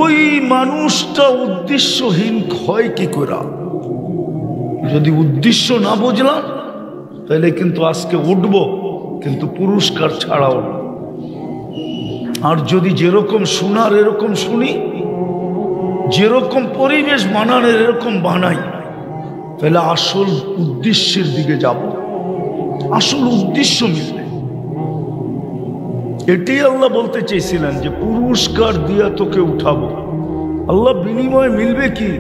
ওই মানুষটা উদ্দেশ্যহীন হয় কি করে? যদি উদ্দেশ্য না বুঝলাম তাহলে কিন্তু আজকে উঠব, কিন্তু পুরস্কার ছাড়াও না। আর যদি যেরকম শোনার এরকম শুনি, যেরকম পরিবেশ বানানোর এরকম বানাই, তাহলে আসল উদ্দেশ্যের দিকে যাব, আসল উদ্দেশ্য মিলবে। এটাই আল্লাহ বলতে চেয়েছিলেন যে পুরস্কার দিয়া তোকে উঠাবো। আল্লাহ বিনিময় মিলবে কি?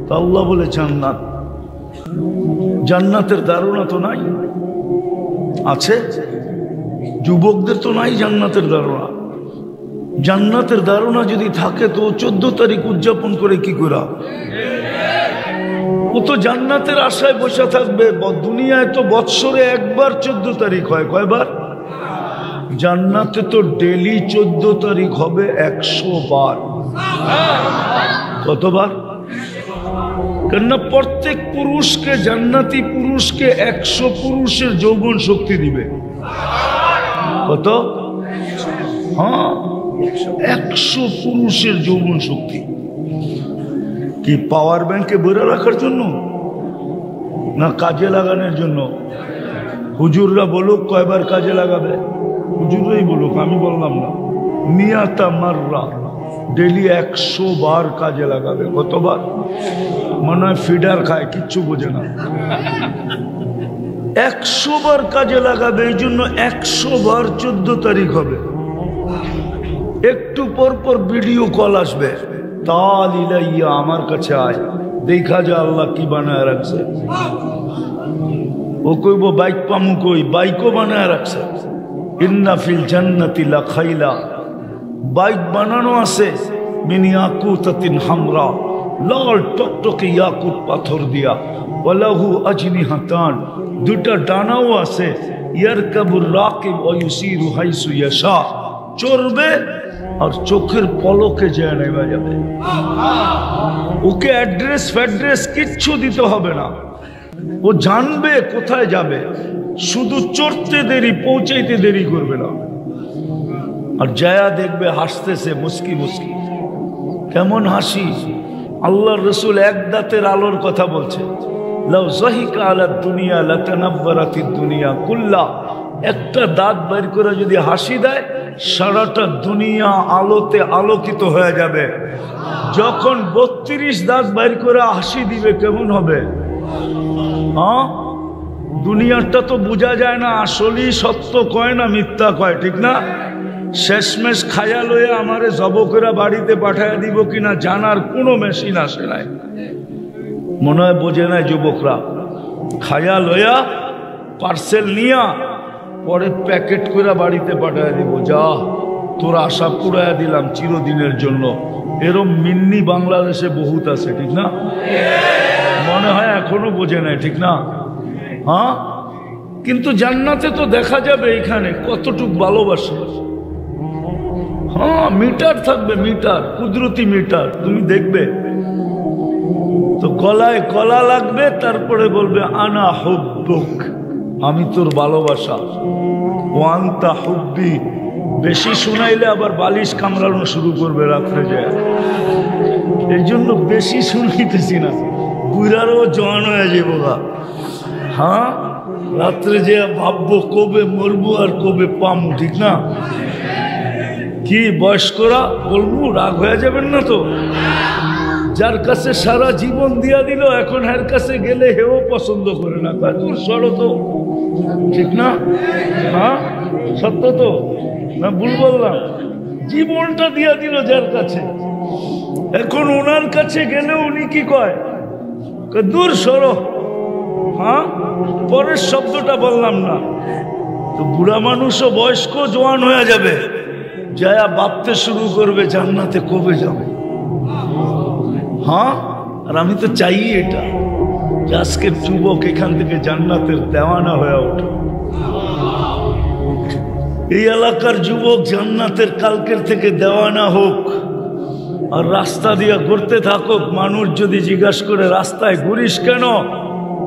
তা আল্লাহ বলে জান্নাত। জান্নাতের ধারণা তো নাই, আছে? যুবকদের তো নাই জান্নাতের ধারণা। জান্নাতের ধারণা যদি থাকে তো 14 তারিখ উদযাপন করে কি করা? ও তো জান্নাতের আশায় বসে থাকবে। দুনিয়ায় তো বৎসরে একবার 14 তারিখ হয়, কয়বার? জান্নাতে তো ডেলি 14 তারিখ হবে 100 বার। কতবার? কেননা প্রত্যেক পুরুষকে, জান্নাতি পুরুষকে 100 পুরুষের যৌবন শক্তি দিবে। কত? হ্যাঁ, 100 পুরুষের যৌবন শক্তি। কি পাওয়ার ব্যাংকে ভরে রাখার জন্য না কাজে লাগানোর জন্য? হুজুররা বলুক কয়বার কাজে লাগাবে, হুজুররাই বলুক, আমি বললাম না। মিয়াতা মাররা, ডেলি 100 বার কাজে লাগাবে। কতবার? মনে হয় ফিডার খায়, কিচ্ছু বোঝে না। 100 বার কাজে লাগাবে। এই জন্য 100 বার 14 তারিখ হবে। একটু পর পর ভিডিও কল আসবে, তাল ইলাইয়া, আমার কাছে আয়, দেখা যা আল্লাহ কি বানায় রাখছে। ও কইব বাইক পামু কই? বাইকও বানায় রাখছে। ইন্না ফিল জান্নাতি লাখাইলা, বাইক বানানো আছে মিন ইয়াকুতাতিন হামরা, লাল টকটকে ইয়াকুত পাথর দিয়া। ওয়ালাহু আজনিহাতান, দুটা ডানাও আছে। ইয়ারকাবুর রাকিব ওয়া ইউসিরু হাইসু ইয়াশা, চড়বে আর চোখের পলকে যায় নেমে যাবে। ওকে অ্যাড্রেস ফ্যাড্রেস কিচ্ছু দিতে হবে না, ও জানবে কোথায় যাবে। শুধু চড়তে দেরি, পৌঁছাইতে দেরি করবে না। আর জায়া দেখবে হাসতেছে মুস্কি মুস্কি। কেমন হাসি! আল্লাহর রসুল এক দাঁতের আলোর কথা বলছে। লাউ যাহিকা আলা দুনিয়া লাতানাব্বারাতিদ দুনিয়া কুল্লা, একটা দাঁত বের করে যদি হাসি দেয়, সারাটা দুনিয়া আলোতে আলোকিত হয়ে যাবে। যখন 32 দাঁত বের করে হাসি দিবে কেমন হবে? হ্যাঁ, দুনিয়াটা তো বোঝা যায় না, আসলেই সত্য কয় না মিথ্যা কয়, ঠিক না? শেষমেশ খায়া লইয়া আমারে জব করে বাড়িতে পাঠাইয়া দিব কিনা জানার কোনো মেশিন আসে নাই। মনে হয় বোঝে নাই যুবকরা। খায়া লইয়া পার্সেল নিয়া পরে প্যাকেট করে বাড়িতে পাঠাইয়া দিব, যা তোর আশা পুরাইয়া দিলাম চিরদিনের জন্য। এরম মিন্নি বাংলাদেশে বহুত আছে, ঠিক না? মনে হয় এখনো বোঝে নাই, ঠিক না? হ্যাঁ, কিন্তু জান্নাতে তো দেখা যাবে এখানে কতটুক ভালোবাসে। হ্যাঁ, মিটার থাকবে, মিটার, কুদরতি মিটার, তুমি দেখবে। তো গলায় কলা লাগবে, তারপরে বলবে আনা হুব্বুক, আমি তোর ভালোবাসা। ওয়ান্তা হুব্বি, বেশি শুনাইলে আবার বালিশ কামড়ানো শুরু করবে রাত্রে যায়। এই জন্য বেশি শুনাইতেছি না, বুড়ারও জোয়ান হয়ে যাবো গা। হ্যাঁ, রাত্রে যে ভাববো কবে মরবো আর কবে পামু, ঠিক না? কি বয়স্করা বলবো, রাগ হয়ে যাবেন না তো? যার কাছে সারা জীবন দিয়া দিল, এখন এর কাছে গেলে হেও পছন্দ করে না, দূর সরো তো, ঠিক না? হ্যাঁ, সত্য তো না? ভুল বললাম? জীবনটা দিয়া দিল যার কাছে, এখন ওনার কাছে গেলে উনি কি কয়? দূর সরো। হ্যাঁ, পরের শব্দটা বললাম না তো। বুড়া মানুষও বয়স্ক জোয়ান হয়ে যাবে, যায়া ভাবতে শুরু করবে জান্নাতে কবে যাবে। হ্যাঁ, আর আমি তো চাই এটা, যে আজকের যুবক এখান থেকে জান্নাতের দেওয়ানা হয়ে ওঠে। এই এলাকার যুবক জান্নাতের কালকের থেকে দেওয়ানা হোক, আর রাস্তা দিয়ে ঘুরতে থাকুক। মানুষ যদি জিজ্ঞাসা করে রাস্তায় ঘুরিস কেন,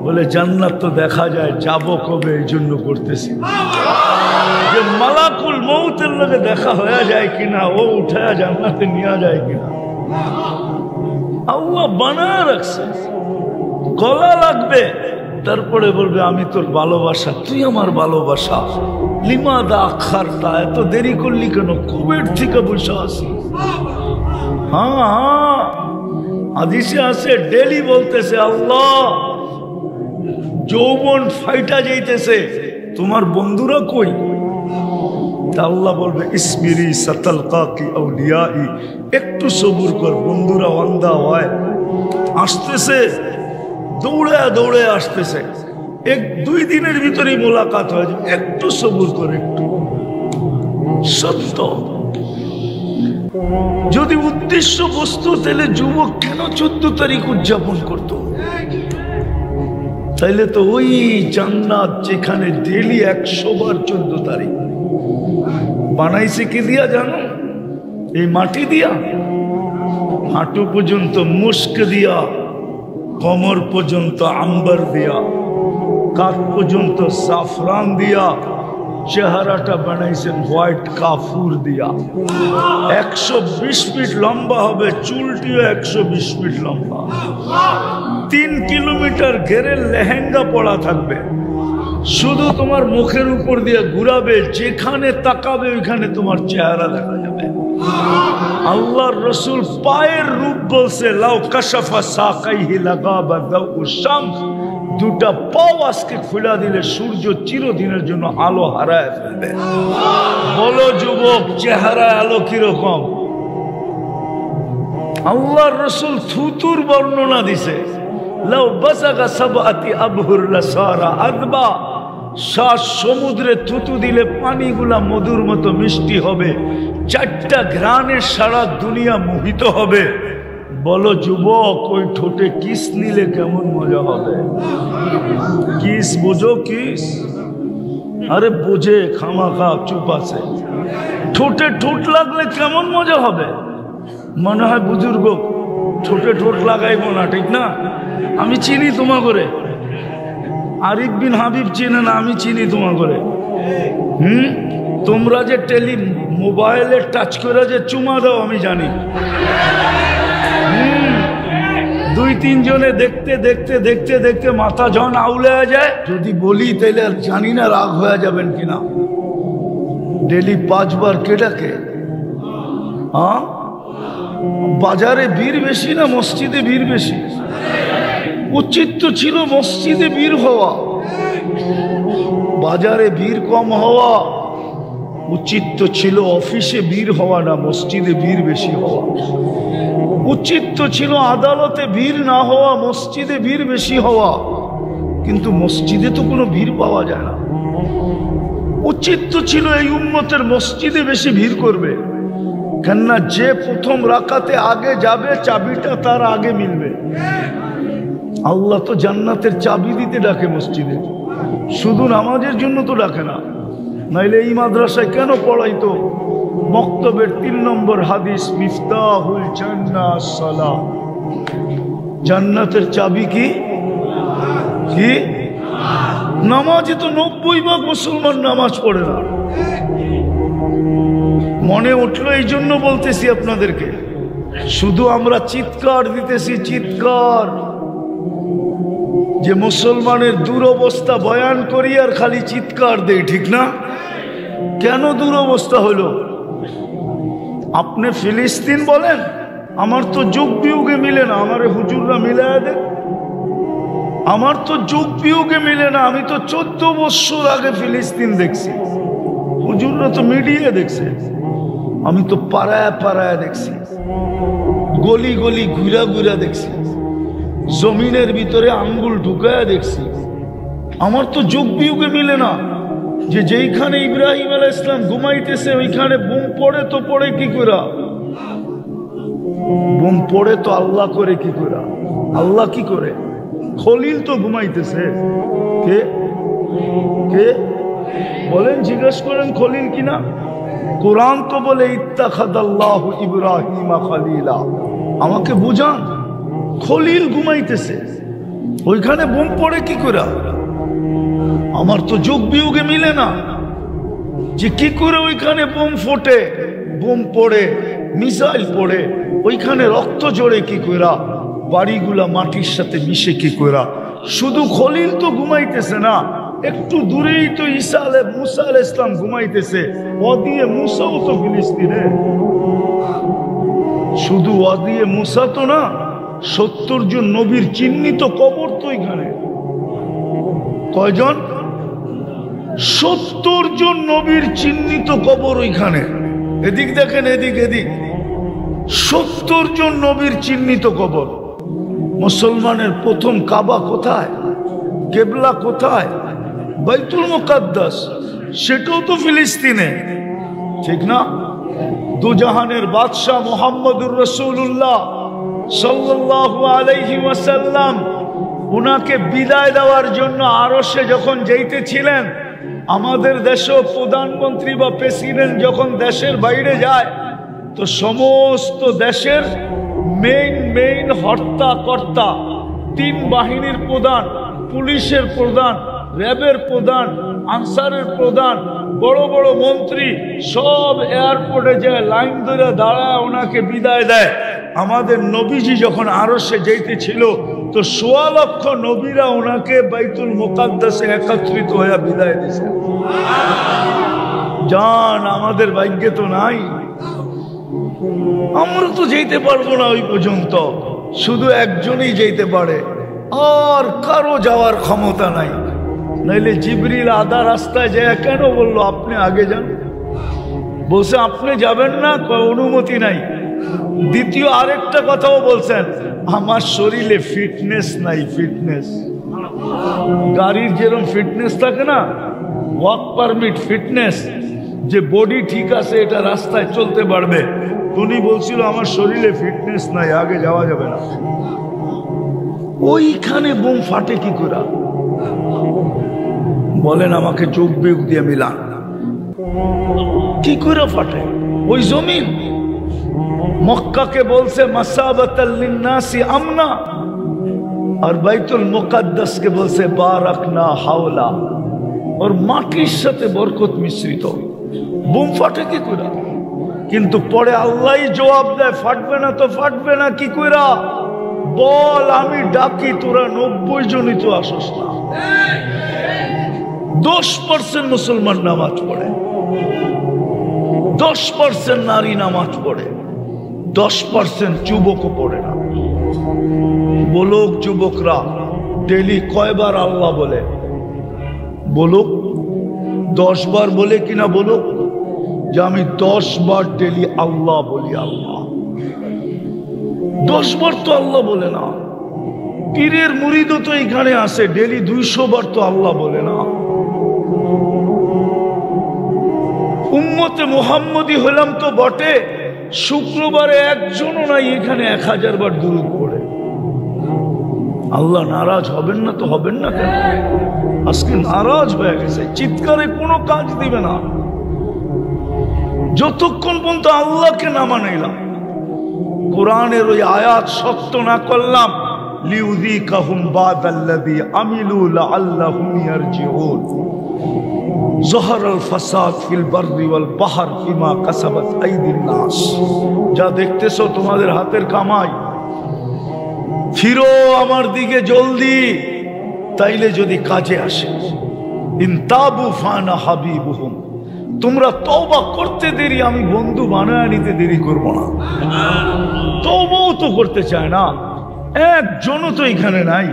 বলে জান্নাত তো দেখা যায়, যাবো কবে এই জন্য করতেছি। যে মালাকুল মউতের লগে দেখা হয়ে যায় কিনা, ও উঠায়া জান্নাতে নিয়ে যায় কিনা। আল্লাহ বানায় রাখছে। গলা লাগবে, তারপরে বলবে আমি তোর ভালোবাসা, তুই আমার ভালোবাসা। লিমাদা আখারতা, এত দেরি করলি কেন? কবের থেকে বসে আসি। হ্যাঁ, হাদিসে আছে, ডেলি বলতেছে আল্লাহ যৌবন ফাইটা যাইতেছে, তোমার বন্ধুরা কই? আল্লাহ বলবে ইসবিরি সাতালকাকি আউলিয়াই, একটু সবুর কর, বন্ধুরা ওয়ান্দা হয় আসতেছে, দৌড়ে দৌড়ে আসতেছে, এক দুই দিনের ভিতরেই মোলাকাত হয়ে যাবে, একটু সবুর কর, একটু। সত্য যদি উদ্দেশ্য বস্তু, তাহলে যুবক কেন 14 তারিখ উদযাপন করত? তাইলে তো ওই জান্নাত যেখানে ডেলি 100 বার 14 তারিখ বানাইছে কি দিয়া জানো? এই মাটি দিয়া, হাঁটু পর্যন্ত মুস্ক দিয়া, কমর পর্যন্ত আম্বার দিয়া, কাঁধ পর্যন্ত সাফরান দিয়া, চেহারাটা বানাইছেন হোয়াইট কাফুর দিয়া। 120 ফিট লম্বা হবে, চুলটিও 120 ফিট লম্বা। 3 কিলোমিটার ঘেরের লেহেঙ্গা পড়া থাকবে, শুধু তোমার মুখের উপর দিয়ে ঘুরাবে, যেখানে তাকাবে ওইখানে তোমার চেহারা দেখা যাবে। আল্লাহর রাসূল পায়ের রূপ বলছে, লাউ কাশাফা সাকাইহি লাগাবা দাউ শামস, দুটা পাও আজকে খুলে দিলে সূর্য চিরদিনের জন্য আলো হারায় ফেলবে। বলো যুবক, চেহারা আলো কিরকম? আল্লাহর রাসূল থুতুর বর্ণনা দিছে, লাউ বাসাগা সাবআতি আবহুর লাসারা আদবা, 7 সমুদ্রে থুতু দিলে পানিগুলা মধুর মতো মিষ্টি হবে, 4টা ঘ্রাণে সারা দুনিয়া মোহিত হবে। বলো যুবক, ওই ঠোঁটে কিস নিলে কেমন মজা হবে? কিস বোঝো? কিস আরে বোঝে, খামাখা চুপ আছে। ঠোঁটে ঠোঁট লাগলে কেমন মজা হবে? মনে হয় বুজুর্গ ঠোঁটে ঠোঁট লাগাইব না, ঠিক না? আমি চিনি তোমা করে, আরিফ বিন হাবিব চিনে না, আমি চিনি তোমা করে। তোমরা যে মোবাইলে টাচ করে যে চুমা দাও আমি জানি। 2-3 জনে দেখতে দেখতে দেখতে দেখতে মাথা জন আউলে যায়। যদি বলি তাহলে আর জানি না রাগ হয়ে যাবেন কিনা। ডেলি 5 বার কে ডাকে? হ্যাঁ, বাজারে ভিড় বেশি না মসজিদে ভিড় বেশি? উচিত তো ছিল মসজিদে ভিড় হওয়া, বাজারে ভিড় কম হওয়া। উচিত তো ছিল অফিসে ভিড় হওয়া, না মসজিদে ভিড় বেশি হওয়া। উচিত তো ছিল আদালতে ভিড় না হওয়া, মসজিদে ভিড় বেশি হওয়া। কিন্তু মসজিদে তো কোনো ভিড় পাওয়া যায় না। উচিত তো ছিল এই উম্মতের মসজিদে বেশি ভিড় করবে, কেননা যে প্রথম রাকাতে আগে যাবে চাবিটা তার আগে মিলবে। আল্লাহ তো জান্নাতের চাবি দিতে ডাকে মসজিদে, শুধু নামাজের জন্য তো ডাকে না। নাইলে এই মাদ্রাসায় কেন পড়াইতো? মক্তবের 3 নম্বর হাদিস, মিফতাহুল জান্নাহ সালাহ, জান্নাতের চাবি কি? কি নামাজে তো 90% মুসলমান নামাজ পড়ে না। মনে উঠলো এই জন্য বলতেছি আপনাদেরকে। শুধু আমরা চিৎকার দিতেছি, চিৎকার, যে মুসলমানের দুরবস্থা বয়ান করি আর খালি চিৎকার দেই, ঠিক না? কেন দুরবস্থা হলো? আপনি ফিলিস্তিন বলেন, আমার তো যুগ বিয়োগে মিলে না। আমারে হুজুররা মিলায় দেন, আমার তো যুগ বিয়োগে মিলে না। আমি তো 14 বছর আগে ফিলিস্তিন দেখছি, হুজুররা তো মিডিয়া দেখছে। আমি তো পাড়ায় পাড়ায় দেখছি, গলি গলি ঘুরা ঘুরা দেখছি, জমিনের ভিতরে আঙ্গুল ঢুকায় দেখছি। আমার তো যুগ বিয়োগে মিলে না যে যেইখানে ইব্রাহিম আলাইহিস সালাম ঘুমাইতেছে ওইখানে বোম পড়ে। তো পড়ে কি করে? বোম পড়ে তো আল্লাহ করে কি করে? আল্লাহ কি করে? খলিল তো ঘুমাইতেছে। কে কে বলেন, জিজ্ঞেস করেন খলিল কিনা। কোরআন তো বলে ইত্তাখাযাল্লাহু ইব্রাহিমা খলিলা। আমাকে বুঝান, খলিল ঘুমাইতেছে, ওইখানে বোম পড়ে কি করে? আমার তো যোগ বিয়োগে মিলে না যে কি করে ওইখানে বোম ফোটে, বোম পড়ে, মিসাইল পড়ে, ওইখানে রক্ত জড়ে কি কইরা, বাড়িগুলা মাটির সাথে মিশে কি কইরা। শুধু খলিল তো ঘুমাইতেছে না, একটু দূরেই তো মুসা আলাইহিস সালাম ঘুমাইতেছে। ওয়াদিয়ে মুসাও তো ফিলিস্তিনে। শুধু ওয়াদিয়ে মুসা তো না, 70 জন নবীর চিহ্নিত কবর তো এখানে। কয়জন? 70 জন নবীর চিহ্নিত কবর ওইখানে। এদিক দেখেন, এদিক এদিক, 70 জন নবীর চিহ্নিত কবর। মুসলমানের প্রথম কাবা কোথায়? কেবলা কোথায়? বাইতুল মুকাদ্দাস, সেটাও তো ফিলিস্তিনে, ঠিক না? দুজাহানের বাদশাহ মুহাম্মদুর রাসূলুল্লাহ সাল্লাল্লাহু আলাইহি ওয়াসাল্লাম উনাকে বিদায় দেওয়ার জন্য আরশে যখন যাইতেছিলেন, আমাদের দেশেও প্রধানমন্ত্রী বা প্রেসিডেন্ট যখন দেশের বাইরে যায়, তো সমস্ত দেশের মেইন হর্তা কর্তা, 3 বাহিনীর প্রধান, পুলিশের প্রধান, র্যাবের প্রধান, আনসারের প্রধান, বড় বড় মন্ত্রী সব এয়ারপোর্টে যায় লাইন ধরে দাঁড়ায় ওনাকে বিদায় দেয়। আমাদের নবীজি যখন আরশে যাইতেছিল, তো 1.25 লক্ষ নবীরা ওনাকে বাইতুল মুকাদ্দাসে একত্রিত হয়ে বিদায় দিয়েছে। জান, আমাদের ভাগ্যে তো নাই, আমরা তো যেতে পারবো না ওই পর্যন্ত। শুধু একজনই যেতে পারে, আর কারো যাওয়ার ক্ষমতা নাই। নাইলে জিবরিল আধা রাস্তায় যায় কেন বললো আপনি আগে যান? বলছে আপনি যাবেন না, অনুমতি নাই। দ্বিতীয় আরেকটা কথাও বলছেন, আমার শরীরে ফিটনেস নাই। ফিটনেস, গাড়ির যেরকম ফিটনেস থাকে না, ওয়ার্ক পারমিট ফিটনেস, যে বডি ঠিক আছে, এটা রাস্তায় চলতে পারবে। উনি বলছিল আমার শরীরে ফিটনেস নাই, আগে যাওয়া যাবে না। ওইখানে বোম ফাটে কি করে? বলেন আমাকে, চোখ বিয়োগ দিয়ে মিলান, কি করে ফাটে? ওই জমিন মক্কাকে বলছে মাসাবাতাল লিন্নাসি আমনা, আর বাইতুল মুকাদ্দাসকে বলছে বারাকনা হাওলা, और মাটির সাথে বরকত মিশ্রিত। বোম ফাটে কি করে? কিন্তু পরে আল্লাহই জবাব দেয়, ফাটবে না তো ফাটবে না কি করে? বল আমি ডাকি, তোরা 90 জনই তো আসস না। 10% মুসলমান নামাজ পড়ে, 10% নারী নামাজ পড়ে, 10% যুবকও পড়ে না। বলুক যুবকরা ডেলি কয়বার আল্লাহ বলে? বলুক 10 বার বলে কিনা? বলুক যে আমি 10 বার ডেলি আল্লাহ বলি। আল্লাহ 10 বার তো আল্লাহ বলে না। পীরের মুরিদও তো এখানে আসে, ডেলি 200 বার তো আল্লাহ বলে না। উম্মতে মুহাম্মদি হলাম তো বটে, শুক্রবারে একজনও নাই এখানে 1000 বার দুরূদ পড়ে। আল্লাহ নারাজ হবেন না তো হবেন না কেন? আজকে নারাজ হয়ে গেছে, চিৎকারে কোনো কাজ দিবে না যতক্ষণ পর্যন্ত আল্লাহকে না মানাইলাম, কোরআনের ওই আয়াত সত্য না করলাম। লিউযীকাহুম বাদাল্লাযী আমিলু লাআল্লাহুম ইয়ারজিউন। যহরাল ফাসাদ ফিল বাররি ওয়াল বাহর বিমা কাসাবাত আইদিন নাস। যা দেখতেছো তোমাদের হাতের কামাই, ফিরো আমার দিকে জলদি, তাইলে যদি কাজে আসে। ইনতাবু ফানা হাবিবুহুম, তোমরা তওবা করতে দেরি, আমি বন্ধু বানায় নিতে দেরি করব না। তওবাও তো করতে চায় না, একজনও তো এখানে নাই।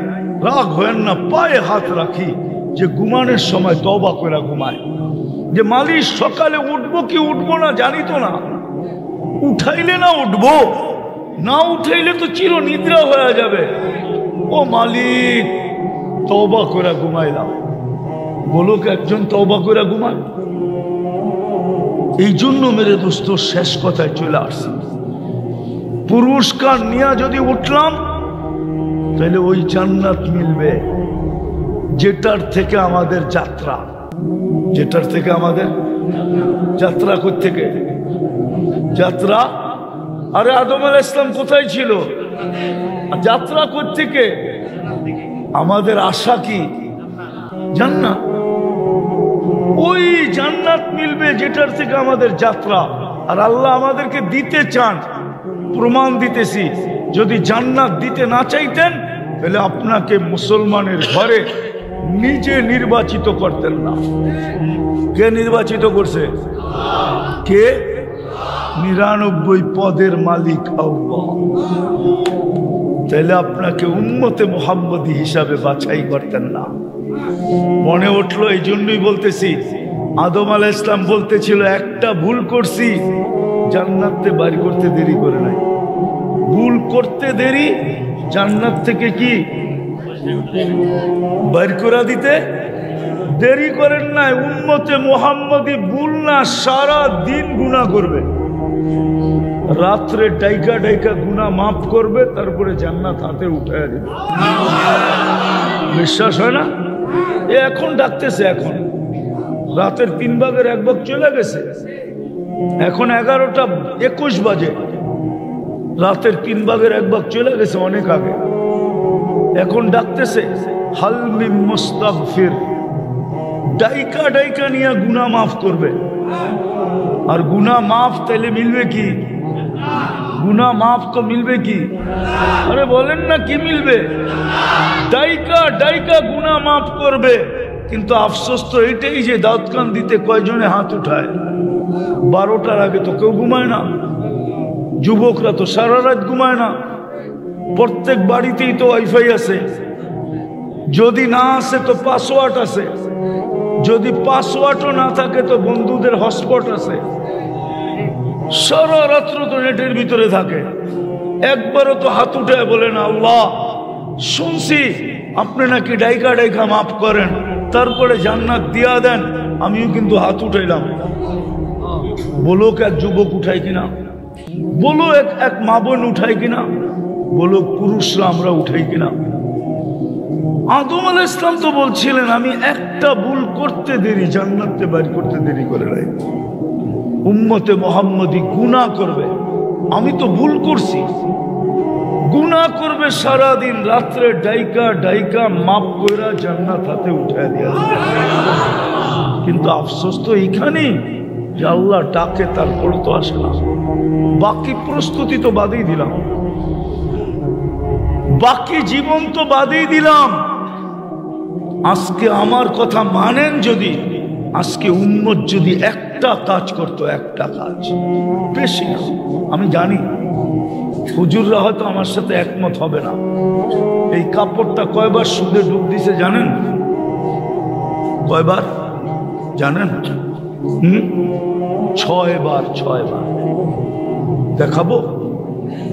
রাগ হয় না, পায়ে হাত রাখি যে ঘুমানোর সময় তওবা করে ঘুমায়। যে মালিক সকালে উঠবো কি উঠবো না জানি তো না, উঠাইলে না উঠবো, না উঠাইলে তো চির নিদ্রা হয়ে যাবে। ও মালিক তওবা করে ঘুমাইলাম। বলুক একজন তওবা করে ঘুমায়। এই জন্য মেরে দোস্ত শেষ কথায় চলে আসছি, পুরস্কার নিয়ে যদি উঠলাম তাহলে ওই জান্নাত মিলবে যেটার থেকে আমাদের যাত্রা। যেটার থেকে আমাদের যাত্রা কোত্থেকে? যাত্রা, আরে আদম আলাইহিস সালাম কোথায় ছিল? যাত্রা কোত্থেকে? আমাদের আশা কি? জান্নাত। ওই জান্নাত মিলবে যেটার থেকে আমাদের যাত্রা। আর আল্লাহ আমাদেরকে দিতে চান, প্রমাণ দিতেছি, যদি জান্নাত দিতে না চাইতেন তাহলে আপনাকে মুসলমানের ঘরে নিজে নির্বাচিত করতেন না। কে নির্বাচিত করছে? কে? 99 পদের মালিক আল্লাহ। তাহলে আপনাকে উম্মতে মুহাম্মদী হিসাবে বাছাই করতেন না। মনে উঠলো, এই জন্যই বলতেছি, আদম আলাইহিস সালাম বলতেছিল একটা ভুল করছি, জান্নাতে বাড়ি করতে দেরি করে নাই। ভুল করতে দেরি, জান্নাত থেকে কি বাইর করে দিতে দেরি করেন নাই। উম্মতে মুহাম্মদী ভুল না, সারা দিন গুনাহ করবে, রাত্রে ডাইকা ডাইকা গুনাহ মাফ করবে, তারপরে জান্নাত হাতে উঠায় দিবে। বিশ্বাস হয় না? এখন ডাকতেছে, এখন রাতের 3 ভাগের 1 ভাগ চলে গেছে, এখন 11:21 বাজে, রাতের 3 ভাগের 1 ভাগ চলে গেছে অনেক আগে। এখন ডাকতেছে হাল মিন মুস্তাগফির, ডাইকা ডাইকা নিয়ে গুনাহ মাফ করবে। আর গুনাহ মাফ তাহলে মিলবে কি? গুনাহ মাফ তো মিলবে কি? আরে বলেন না, কি মিলবে? ডাইকা ডাইকা গুনাহ মাফ করবে। কিন্তু আফসোস তো এটাই যে দাউদ খান দিতে কয়জনে হাত উঠায়? 12টার আগে তো কেউ ঘুমায় না, যুবকরা তো সারা রাত ঘুমায় না। প্রত্যেক বাড়িতেই তো ওয়াইফাই আছে, যদি না আছে তো পাসওয়ার্ড আছে, যদি পাসওয়ার্ডও না থাকে তো বন্ধুদের হটস্পট আছে। সারা রাত্র তো নেটের ভিতরে থাকে, একবারও তো হাত উঠায় বলে না আল্লাহ শুনছি আপনি নাকি ডাইকা ডাইকা মাফ করেন, তারপরে জান্নাত দিয়া দেন, আমিও কিন্তু হাত উঠাইলাম। বলো এক যুবক উঠাই কিনা, বলো এক মা বোন উঠাই কিনা, বলো পুরুষরা আমরা উঠাই কিনা। আদম আলাইহিস সালাম তো বলছিলেন আমি একটা ভুল করতে দেরি, জান্নাতে বাড়ি করতে দেরি করে নাই। উম্মতে মুহাম্মদী গুনাহ করবে, আমি তো ভুল করছি, গুনাহ করবে সারাদিন, রাত্রে ডাইকা ডাইকা মাপ কইরা জান্নাত হাতে উঠায় দিয়া। কিন্তু আফসোস তো এইখানেই যে আল্লাহ ডাকে তারপরে তো আসে না। বাকি প্রস্তুতি তো বাদেই দিলাম, বাকি জীবন তো বাদেই দিলাম। আজকে আমার কথা মানেন যদি, আজকে উম্মত যদি একটা কাজ করত, একটা কাজ, বেশি না, আমি জানি হুজুররা হয়তো আমার সাথে একমত হবে না। এই কাপড়টা কয়বার সুদে ডুব দিছে জানেন? কয়বার জানেন? 6 বার। 6 বার। দেখাবো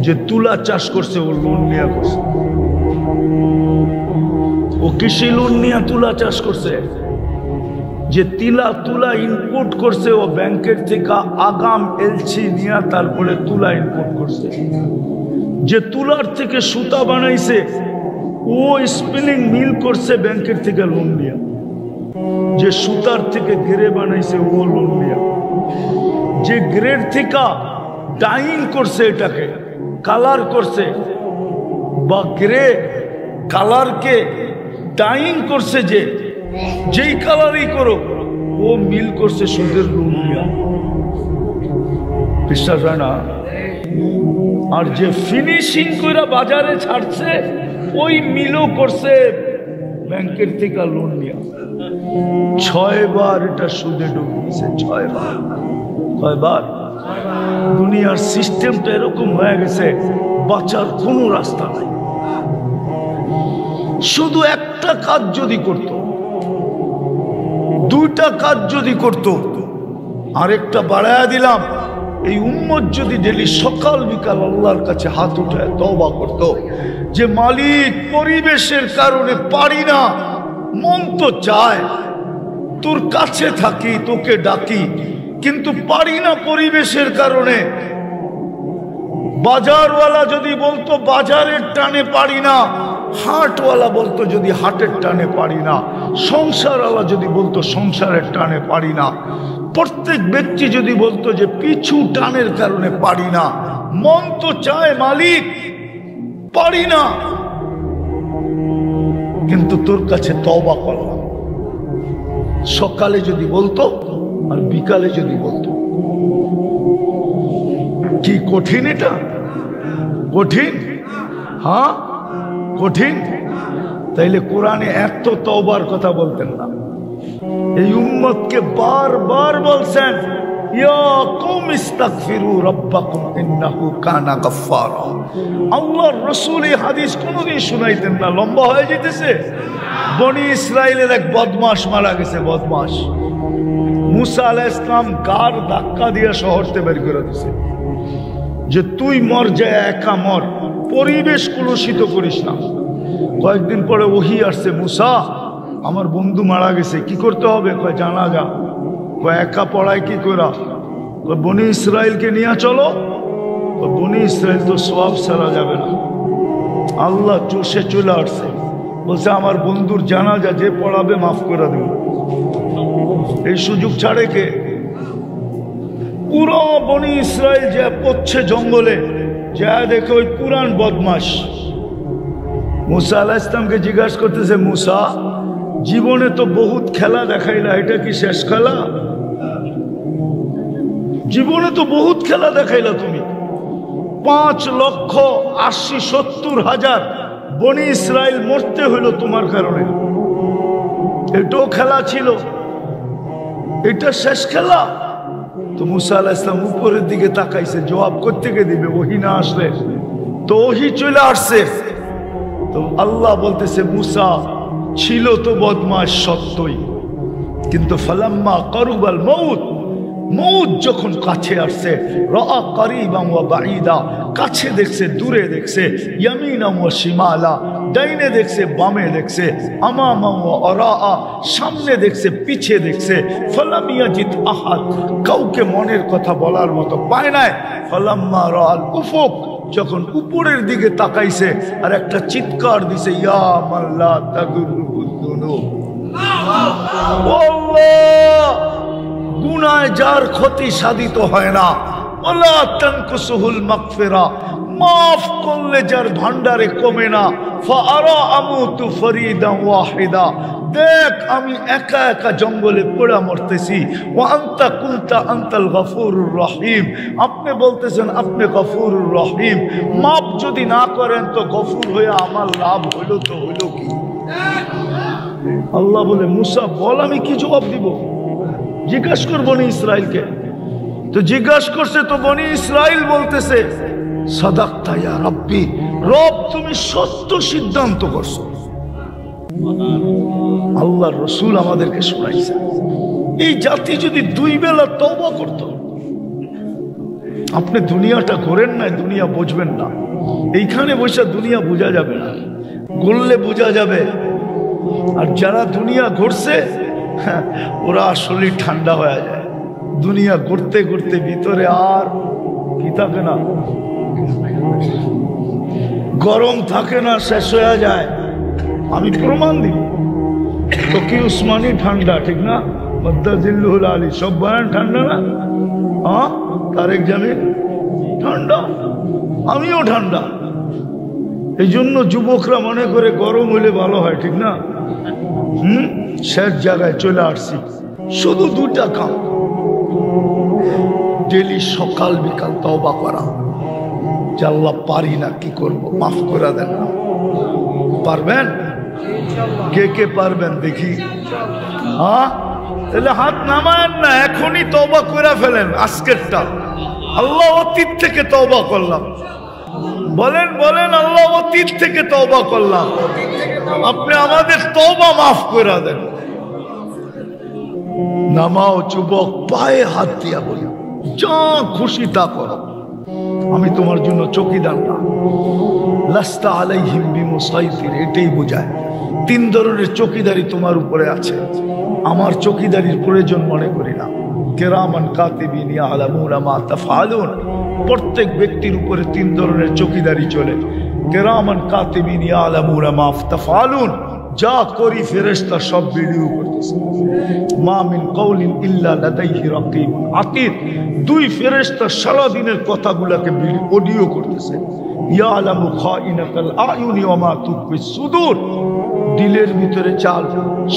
যে তুলা চাষ করছে, ও লোন নিয়ে করছে। ও কৃষি লোন নিয়ে তুলা চাষ করছে। যে তুলা ইনপুট করছে, ও ব্যাংকের থেকে আগাম এলসি নিয়ে তারপরে তুলা ইনপুট করছে। যে তুলার থেকে সুতা বানাইছে, ও স্পিনিং মিল করছে ব্যাংকের থেকে লোন নিয়ে। যে সুতার থেকে গেরে বানাইছে, ও লোন নিয়ে। যে গ্রেড থেকে ডাইং করছে, এটাকে কালার করছে, বা গ্রে কালারকে ডাইং করছে, যেই কালারই করো, ও মিল করছে সুদের লোন নিয়ে। বিশ্বাস হয় না? আর যে ফিনিশিং করে বাজারে ছাড়ছে, ওই মিলও করছে ব্যাংকের থেকে লোন নিয়ে। 6 বার এটা সুদে ডুবিয়েছে। 6 বার। কয়বার? দুনিয়ার সিস্টেমটা এরকম হয়ে গেছে, বাঁচার কোনো রাস্তা নাই। শুধু একটা কাজ যদি করত, 2টা কাজ যদি করত, আরেকটা বাড়ায়া দিলাম, এই উম্মত যদি ডেলি সকাল বিকাল আল্লাহর কাছে হাত উঠায় তওবা করত যে মালিক পরিবেশের কারণে পারি না, মন তো চায় তোর কাছে থাকি, তোকে ডাকি, কিন্তু পারি না পরিবেশের কারণে। বাজারওয়ালা যদি বলতো বাজারের টানে পারি না, হাটওয়ালা বলতো যদি হাটের টানে পারি না, সংসারওয়ালা যদি বলতো সংসারের টানে পারি না, প্রত্যেক ব্যক্তি যদি বলতো যে পিছু টানের কারণে পারি না, মন তো চায় মালিক পারি না, কিন্তু তোর কাছে তওবা করলাম। সকালে যদি বলতো আর বিকালে যদি বলতো, কি কঠিন এটা। কঠিন? হ্যাঁ কঠিন। তাইলে কোরআনে এত তওবার কথা বলতেন না। এই উম্মতকে বারবার বলছেন ইয়া কওম ইস্তাগফিরু রাব্বাকুম ইন্নাহু কানা গাফফারা। আল্লাহর রাসূল এই হাদিস কোনোদিন শুনাইতেন না, লম্বা হয়ে যেতেছে। বনি ইসরাইলের এক বদমাশ মারা গেছে, বদমাশ। মুসা আলাইহিস সালাম গার ধাক্কা দিয়ে শহরতে বের করে দিয়েছে যে তুই মর যায়, একা মর, পরিবেশ কলুষিত করিস না। কয়েকদিন পরে ওহী আসছে, মুসা আমার বন্ধু মারা গেছে, কি করতে হবে? কয় জানাজা। কয় একা পড়ায় কি করা? কয় বনি ইসরাইলকে নিয়ে চলো। বনি ইসরাইল তো সওয়াব ছাড়া যাবে না। আল্লাহ চষে চলে আসছে, বলছে আমার বন্ধুর জানাজা যে পড়াবে মাফ করে দেব। এই সুযোগ ছাড়ে কে? পুরো বনি ইসরাইল যে পড়ছে জঙ্গলে, যা দেখে ওই পুরান বদমাশ মুসা আলাইহিস সালামকে জিজ্ঞাসা করতেছে, মুসা জীবনে তো বহুত খেলা দেখাইলা, এটা কি শেষ খেলা? জীবনে তো বহুত খেলা দেখাইলা তুমি, 5,80,70,000 বনি ইসরাইল মরতে হইল তোমার কারণে, এটাও খেলা ছিল, এটা শেষ খেলা? তো মুসা আলাইহিস সালাম উপরের দিকে তাকাইছে, জবাব কোত্থেকে দিবে? ওহী না আসলে তো। ওহী চলে আসছে তো আল্লাহ বলতেছে মুসা ছিল তো বদমাশ সত্যই, কিন্তু ফালাম্মা কারুবাল মউত, মউত যখন কাছে আসছে, রাআ কারীবান ওয়া বাঈদা, কাছে দেখছে দূরে দেখছে, ইয়ামিনা ওয়া শিমালা, ডাইনে দেখছে বামে দেখছে, আমামা ওয়া আরাআ, সামনে দেখছে পিছে দেখছে, ফালাম ইয়াজিদ আহাদ, কাউকে মনের কথা বলার মতো পায় নাই। ফালাম্মা রাআল উফুক, যখন উপরের দিকে তাকাইছে আর একটা চিৎকার দিছে, ইয়া মান লা তাদুরুহুদ দুনুব, আল্লাহ গুনায় যার ক্ষতি সাধিত হয় না, ওয়ালা তানকুসুহুল মাগফিরা, মাফ করলে যার ভান্ডারে কমে না, ফাআরা আমুতু ফরিদান ওয়াহিদা, দেখ আমি একা একা জঙ্গলে পড়া মরতেছি, ওয়া আনতা কুনতা আনতাল গফুরুর রহিম, আপনি বলতেছেন আপনি গফুরুর রহিম, মাফ যদি না করেন তো গফুর হয়ে আমার লাভ হইল তো হইল কি? আল্লাহ বলে মুসা বল আমি কি জবাব দিব? জিজ্ঞাসা কর বনি ইসরাইলকে। তো জিজ্ঞাসা করছে তো বনি ইসরাইল বলতেছে সাদাকতা ইয়া রাব্বি, রব তুমি সত্য সিদ্ধান্ত করছো। আল্লাহর রাসূল আমাদেরকে শোনাইছে এই জাতি যদি 2 বেলা তওবা করত। আপনি দুনিয়াটা করেন না, দুনিয়া বুঝবেন না। এইখানে বসে দুনিয়া বোঝা যাবে না, গড়লে বোঝা যাবে। আর যারা দুনিয়া ঘুরছে ওরা আসলে ঠান্ডা হয়ে যায়। দুনিয়া ঘুরতে ঘুরতে ভিতরে আর কি থাকে না, গরম থাকে না, শেষ হয়ে যায়। আমি প্রমাণ দিব। তো কি উসমানী ঠান্ডা, ঠিক না? মদ্দাজিল্লুহুল আলী সব বয়ান ঠান্ডা না? হ্যাঁ, তারেক জামিল ঠান্ডা, আমিও ঠান্ডা। এই জন্য যুবকরা মনে করে গরম হইলে ভালো হয়, ঠিক না? শেষ জায়গায় চলে আসছি। শুধু 2টা কাম, ডেলি সকাল বিকাল তওবা করা। যে আল্লাহ পারি না, কি করব, মাফ করে দেন না। পারবেন? কে কে পারবেন দেখি? হ্যাঁ, তাহলে হাত নামায়েন না, এখনই তওবা করে ফেলেন আজকেরটা। আল্লাহ অতীত থেকে তওবা করলাম, বলেন বলেন, আল্লাহ অতীত থেকে তওবা করলাম, আপনি আমাদের তওবা মাফ করে দেন। নামাও যুবক, পায়ে হাত দিয়া বলি যা খুশি তা করো, আমি তোমার জন্য চৌকিদার না। লাস্তা আলাইহিম বিমুসাইতির, এটাই বোঝায় 3 ধরনের চৌকিদারি তোমার উপরে আছে। আমার চৌকিদারির প্রয়োজন মনে করি না। কিরামান কাতিবিন ইয়ালামুনা মা তাফআলুন, প্রত্যেক ব্যক্তির উপরে 3 ধরনের চৌকিদারি চলে। কিরামান কাতিবিন ইয়ালামুনা মা তাফআলুন, যা করি ফেরেশতা সব ভিডিও করতেছে। মা মিন কাউলিন ইল্লা লাদাইহি রাকিবুন আতীদ, 2 ফেরেশতা সারা দিনের কথাগুলোকে অডিও করতেছে। ইয়ালামু খাইনাতাল আয়ুনি ওয়া মা তুখফিস সুদূর, দিলের ভিতরে চাল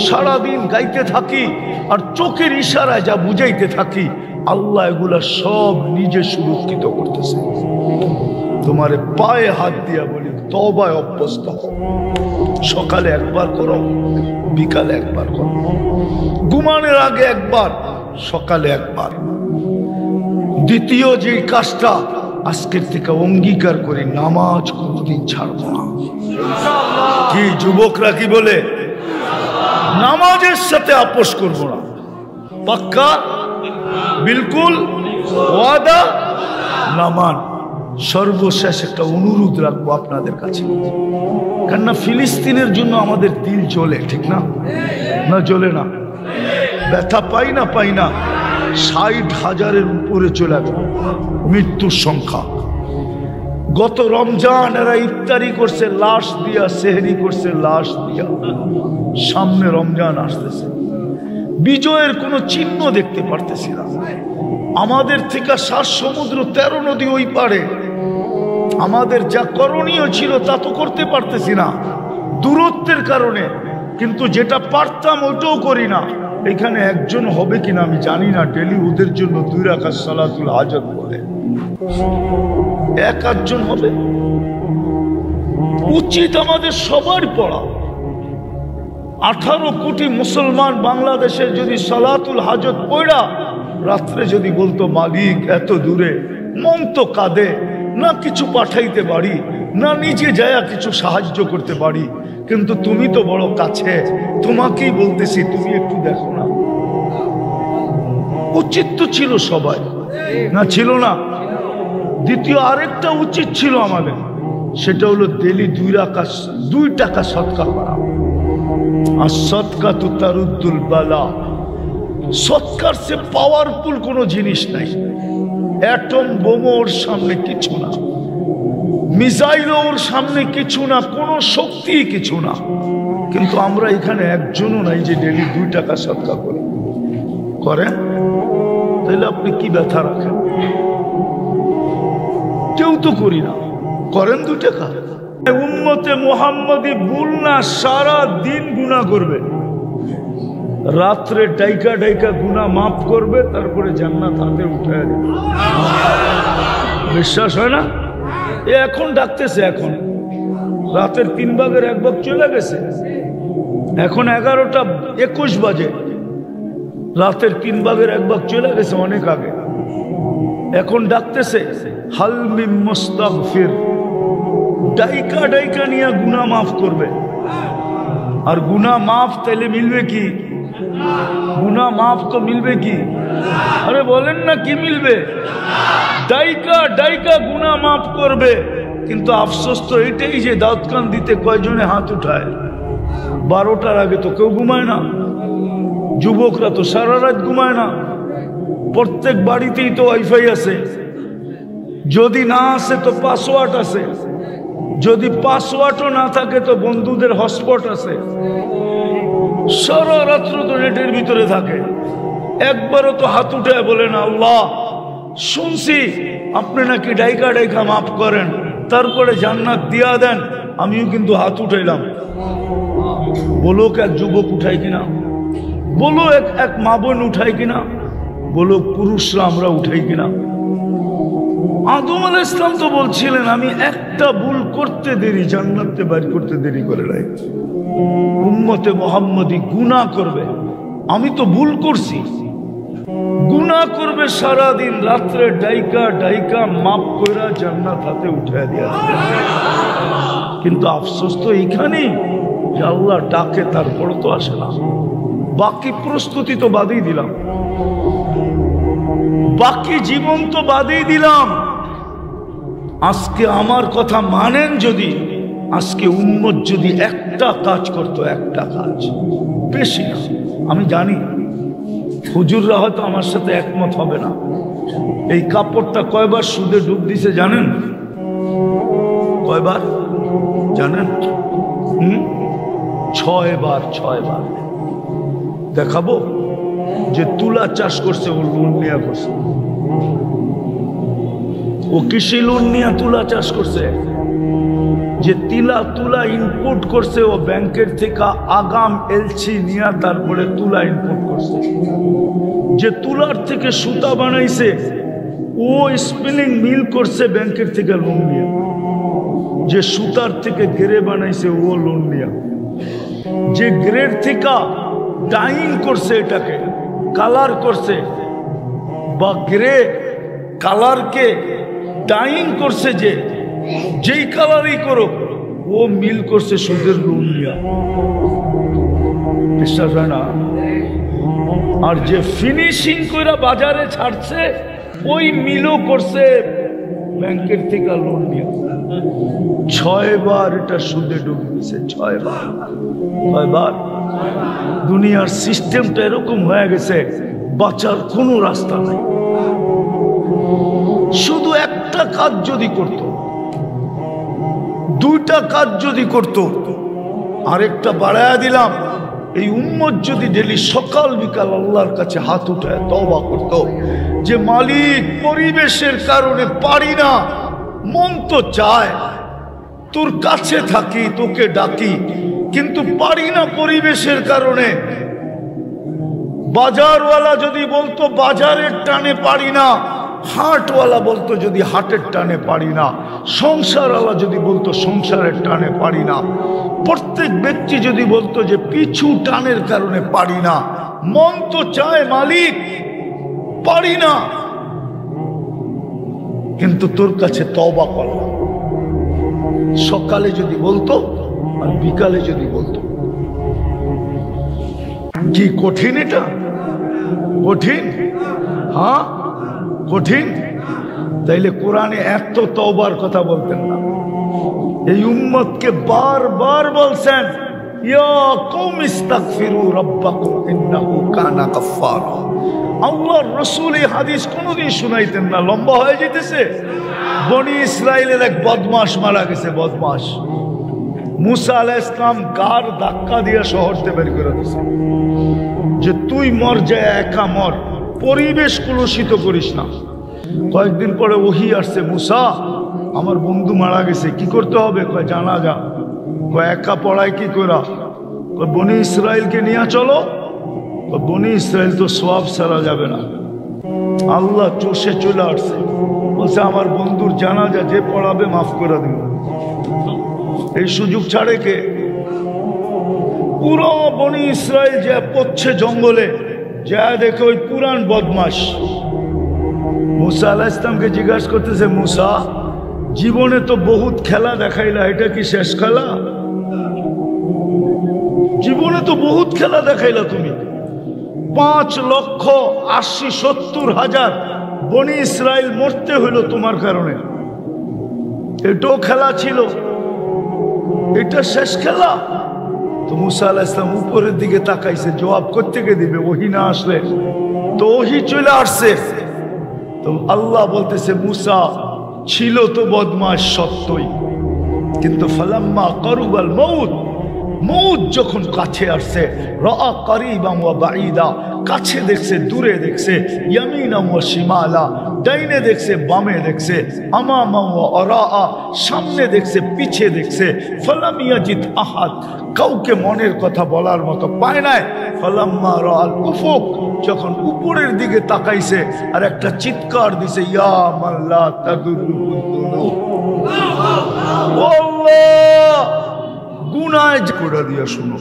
সারা দিন গাইতে থাকি আর চোখের ইশারায় যা বুঝাইতে থাকি, আল্লাহ এগুলা সব নিজে সুরক্ষিত করতেছে। তোমারে পায়ে হাত দিয়া বলি তওবায় অভ্যস্ত হও। সকালে একবার করো, বিকালে একবার করো, ঘুমানোর আগে একবার, সকালে একবার। দ্বিতীয় যে কাজটা আজকের থেকে অঙ্গীকার করি, নামাজ কোনোদিন ছাড়বো না। কি যুবকরা কি বলে? নামাজের সাথে আপোষ করব না। পাক্কা? বিলকুল ওয়াদা? নামান। সর্বশেষ একটা অনুরোধ রাখবো আপনাদের কাছে, কেননা ফিলিস্তিনের জন্য আমাদের দিল জ্বলে, ঠিক না? না জ্বলে না? ব্যথা পাই না? পাই না? 60,000-এর উপরে চলে গেল মৃত্যুর সংখ্যা। গত রমজান এরা ইফতারি করছে লাশ দিয়া, সেহরি করছে লাশ দিয়া। সামনে রমজান আসতেছে, বিজয়ের কোনো চিহ্ন দেখতে পারতেছি না। আমাদের থেকে 7 সমুদ্র 13 নদী ওই পারে, আমাদের যা করণীয় ছিল তা তো করতে পারতেছি না দূরত্বের কারণে, কিন্তু যেটা পারতাম ওইটাও করি না। এখানে একজন হবে কিনা আমি জানি না, ডেলি ওদের জন্য 2 রাকাত সালাতুল হাজত বলে 1-8 জন হবে। উচিত আমাদের সবার পড়া। 18 কোটি মুসলমান বাংলাদেশের যদি সালাতুল হাজত পড়া রাত্রে যদি বলতো মালিক এত দূরে, মন তো কাঁদে না, কিছু পাঠাইতে পারি না, নিজে যায়া কিছু সাহায্য করতে পারি, কিন্তু তুমি তো বড় কাছে, তোমাকেই বলতেছি তুমি একটু দেখো না। উচিত তো ছিল সবাই, না ছিল না? দ্বিতীয় আরেকটা উচিত ছিল আমাদের, সেটা হলো ডেলি 2 টাকা সদকা করা। আর সদকা তো তারুদ্দুল বালা, সৎকার সে পাওয়ারফুল কোনো জিনিস নাই। অ্যাটম বোমা ওর সামনে কিছু না, মিসাইল ওর সামনে কিছু না, কোনো শক্তি কিছু না। কিন্তু আমরা এখানে একজনও নাই যে ডেলি 2 টাকা সদকা করেন। তাহলে আপনি কি ব্যথা রাখেন? কেউ তো করি না, করেন 2 টাকা। উম্মতে মুহাম্মদি ভুল না, সারা দিন গুনাহ করবে, রাত্রে ডাইকা ডাইকা গুনাহ মাফ করবে, তারপরে জান্নাত হাতে উঠায় দেবে। বিশ্বাস হয় না? এখন ডাকতেছে, এখন রাতের 3 ভাগের 1 ভাগ চলে গেছে, এখন 11:21 বাজে, রাতের 3 ভাগের 1 ভাগ চলে গেছে অনেক আগে। এখন ডাকতেছে হাল মিন মুস্তাগফির, ডাইকা ডাইকা নিয়ে গুনাহ মাফ করবে। আর গুনাহ মাফ তাইলে মিলবে কি? গুনাহ মাফ তো মিলবে কি? আরে বলেন না, কি মিলবে? ডাইকা ডাইকা গুনাহ মাফ করবে। কিন্তু আফসোস তো এটাই যে দাউদ খান দিতে কয়জনে হাত উঠায়? 12টার আগে তো কেউ ঘুমায় না, যুবকরা তো সারা রাত ঘুমায় না। প্রত্যেক বাড়িতেই তো ওয়াইফাই আছে, যদি না আসে তো পাসওয়ার্ড আছে, যদি পাসওয়ার্ডও না থাকে তো বন্ধুদের হটস্পট আছে। সারা রাত্র তো নেটের ভিতরে থাকে, একবারও তো হাত উঠে বলে না আল্লাহ শুনছি আপনি নাকি ডাইকা ডাইকা মাফ করেন, তারপরে জান্নাত দিয়া দেন, আমিও কিন্তু হাত উঠাইলাম। বলো এক যুবক উঠাই কিনা? বলো এক মা বোন উঠাই কিনা? বলো পুরুষরা আমরা উঠাই কিনা? আদম আলাইহিস সালাম তো বলছিলেন আমি একটা ভুল করতে দেরি জান্নাতে বাইর করতে দেরি করে নাই। উম্মতে মুহাম্মদি গুনাহ করবে, আমি তো ভুল করছি, গুনাহ করবে সারাদিন, রাত্রে ডাইকা ডাইকা মাফ কইরা জান্নাত হাতে উঠায় দিয়া। কিন্তু আফসোস তো এইখানেই যে আল্লাহ ডাকে তারপর তো আসে না। বাকি প্রস্তুতি তো বাদই দিলাম, বাকি জীবন তো বাদই দিলাম। আজকে আমার কথা মানেন যদি, আজকে উম্মত যদি একটা কাজ করতো, একটা কাজ, বেশি না, আমি জানি হুজুররা হয়তো আমার সাথে একমত হবে না। এই কাপড়টা কয়বার সুদে ডুব দিছে জানেন? কয়বার জানেন? 6 বার। 6 বার। দেখাবো যে তুলা চাষ করছে, ও লোন নিয়ে করছে। ও কৃষি লোন নিয়ে তুলা চাষ করছে। যে তুলা ইনপুট করছে, ও ব্যাংকের থেকে আগাম এলসি নিয়ে তারপরে তুলা ইনপুট করছে। যে তুলার থেকে সুতা বানাইছে, ও স্পিনিং মিল করছে ব্যাংকের থেকে লোন নিয়ে, যে সুতার থেকে গেরে বানাইছে ও লোন নিয়ে, যে গ্রেড থেকে ডাইং করছে, এটাকে কালার করছে, বা গ্রে কালারকে ডাইং করছে, যেই কালারই করো ও মিল করছে সুদের লোন নিয়ে। বিশ্বাস হয় না? আর যে ফিনিশিং করে বাজারে ছাড়ছে ওই মিলও করছে ব্যাংকের থেকে লোন নিয়ে। 6 বার এটা সুদে ডুবে গেছে, 6 বার। 6 বার। দুনিয়ার সিস্টেমটা এরকম হয়ে গেছে, বাঁচার কোনো রাস্তা নাই। শুধু একটা কাজ যদি করত, 2টা কাজ যদি করত, আরেকটা বাড়ায়া দিলাম, এই উম্মত যদি ডেলি সকাল বিকাল আল্লাহর কাছে হাত উঠায় তওবা করত, যে মালিক পরিবেশের কারণে পারি না, মন তো চায় তোর কাছে থাকি, তোকে ডাকি, কিন্তু পারি না পরিবেশের কারণে। বাজারওয়ালা যদি বলতো বাজারের টানে পারি না, হাটওয়ালা বলতো যদি হাটের টানে পারি না, সংসারওয়ালা যদি বলতো সংসারের টানে পারি না, প্রত্যেক ব্যক্তি যদি বলতো যে পিছু টানের কারণে পারি না, মন তো চায় মালিক পারি না, কিন্তু তোর কাছে তওবা করলাম। সকালে যদি বলতো আর বিকালে যদি বলতো, কি কঠিন এটা? কঠিন? হ্যাঁ কঠিন। তাইলে কোরআনে এত তওবার কথা বলতেন না, এই উম্মতকে বারবার বলছেন ইয়া কওম ইস্তাগফিরু রাব্বাকুম ইন্নাহু কানা গাফফারা। আল্লাহর রাসূল এই হাদিস কোনোদিন শুনাইতেন না, লম্বা হয়ে যেতেছে। বনি ইসরাইলের এক বদমাশ মারা গেছে, বদমাশ। মুসা আলাইহিস সালাম গার ধাক্কা দিয়ে শহরতে বের করে দিয়েছে যে তুই মর, যায় একা মর, পরিবেশ কলুষিত করিস না। কয়েকদিন পরে ওহী আসছে, মুসা আমার বন্ধু মারা গেছে, কি করতে হবে? কয় জানাজা। কয় একা পড়ায় কি করা? কয় বনি ইসরাইলকে নিয়ে চলো। বনি ইসরাইল তো সওয়াব ছাড়া যাবে না। আল্লাহ চষে চলে আসছে, বলছে আমার বন্ধুর জানাজা যে পড়াবে মাফ করে দিল। এই সুযোগ ছাড়ে কে? পুরো বনি ইসরাইল যে পড়ছে জঙ্গলে, যা দেখে ওই পুরান বদমাশ মুসা আলাইহিস সালামকে জিজ্ঞাসা করতেছে, মুসা জীবনে তো বহুত খেলা দেখাইলা, এটা কি শেষ খেলা? জীবনে তো বহুত খেলা দেখাইলা তুমি, 5,80,70,000 বনি ইসরাইল মরতে হইল তোমার কারণে, এটাও খেলা ছিল, এটা শেষ খেলা? তো মুসা আলাইহিস সালাম উপরের দিকে তাকাইছে, জবাব কোত্থেকে দিবে? ওহী না আসলে তো। ওহী চলে আসছে, তো আল্লাহ বলতেছে মুসা ছিল তো বদমাশ সত্যই, কিন্তু ফালাম্মা কারুবাল মউত, মউত যখন কাছে আসছে, রাআ কারিবান ওয়া বাঈদা, কাছে দেখছে দূরে দেখছে, ইয়ামিনান ওয়া শিমালা, ডাইনে দেখছে বামে দেখছে, আমামা ওয়া আরাআ, সামনে দেখছে পিছে দেখছে, ফালাম ইয়াজিদ আহাদ, কাউকে মনের কথা বলার মতো পায় নাই। ফালাম্মা রাআল উফুক, যখন উপরের দিকে তাকাইছে আর একটা চিৎকার দিছে, ইয়া মান লা তাদুররুল যুনুব, আল্লাহ গুনায় করে দিয়া শুনো,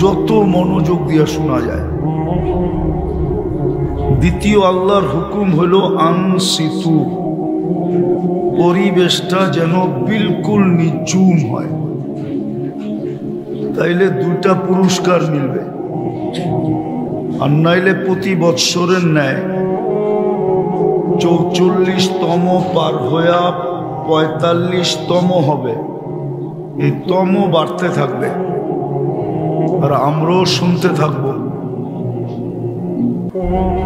যত মনোযোগ দিয়া শোনা যায়। দ্বিতীয় আল্লাহর হুকুম হলো আনসিতু, পরিবেশটা যেন বিলকুল নিঝুম হয়, তাইলে 2টা পুরস্কার মিলবে। আর নাইলে প্রতি বৎসরের ন্যায় 44তম পার হইয়া 45তম হবে, এই তম বাড়তে থাকবে আর আমরাও শুনতে থাকব,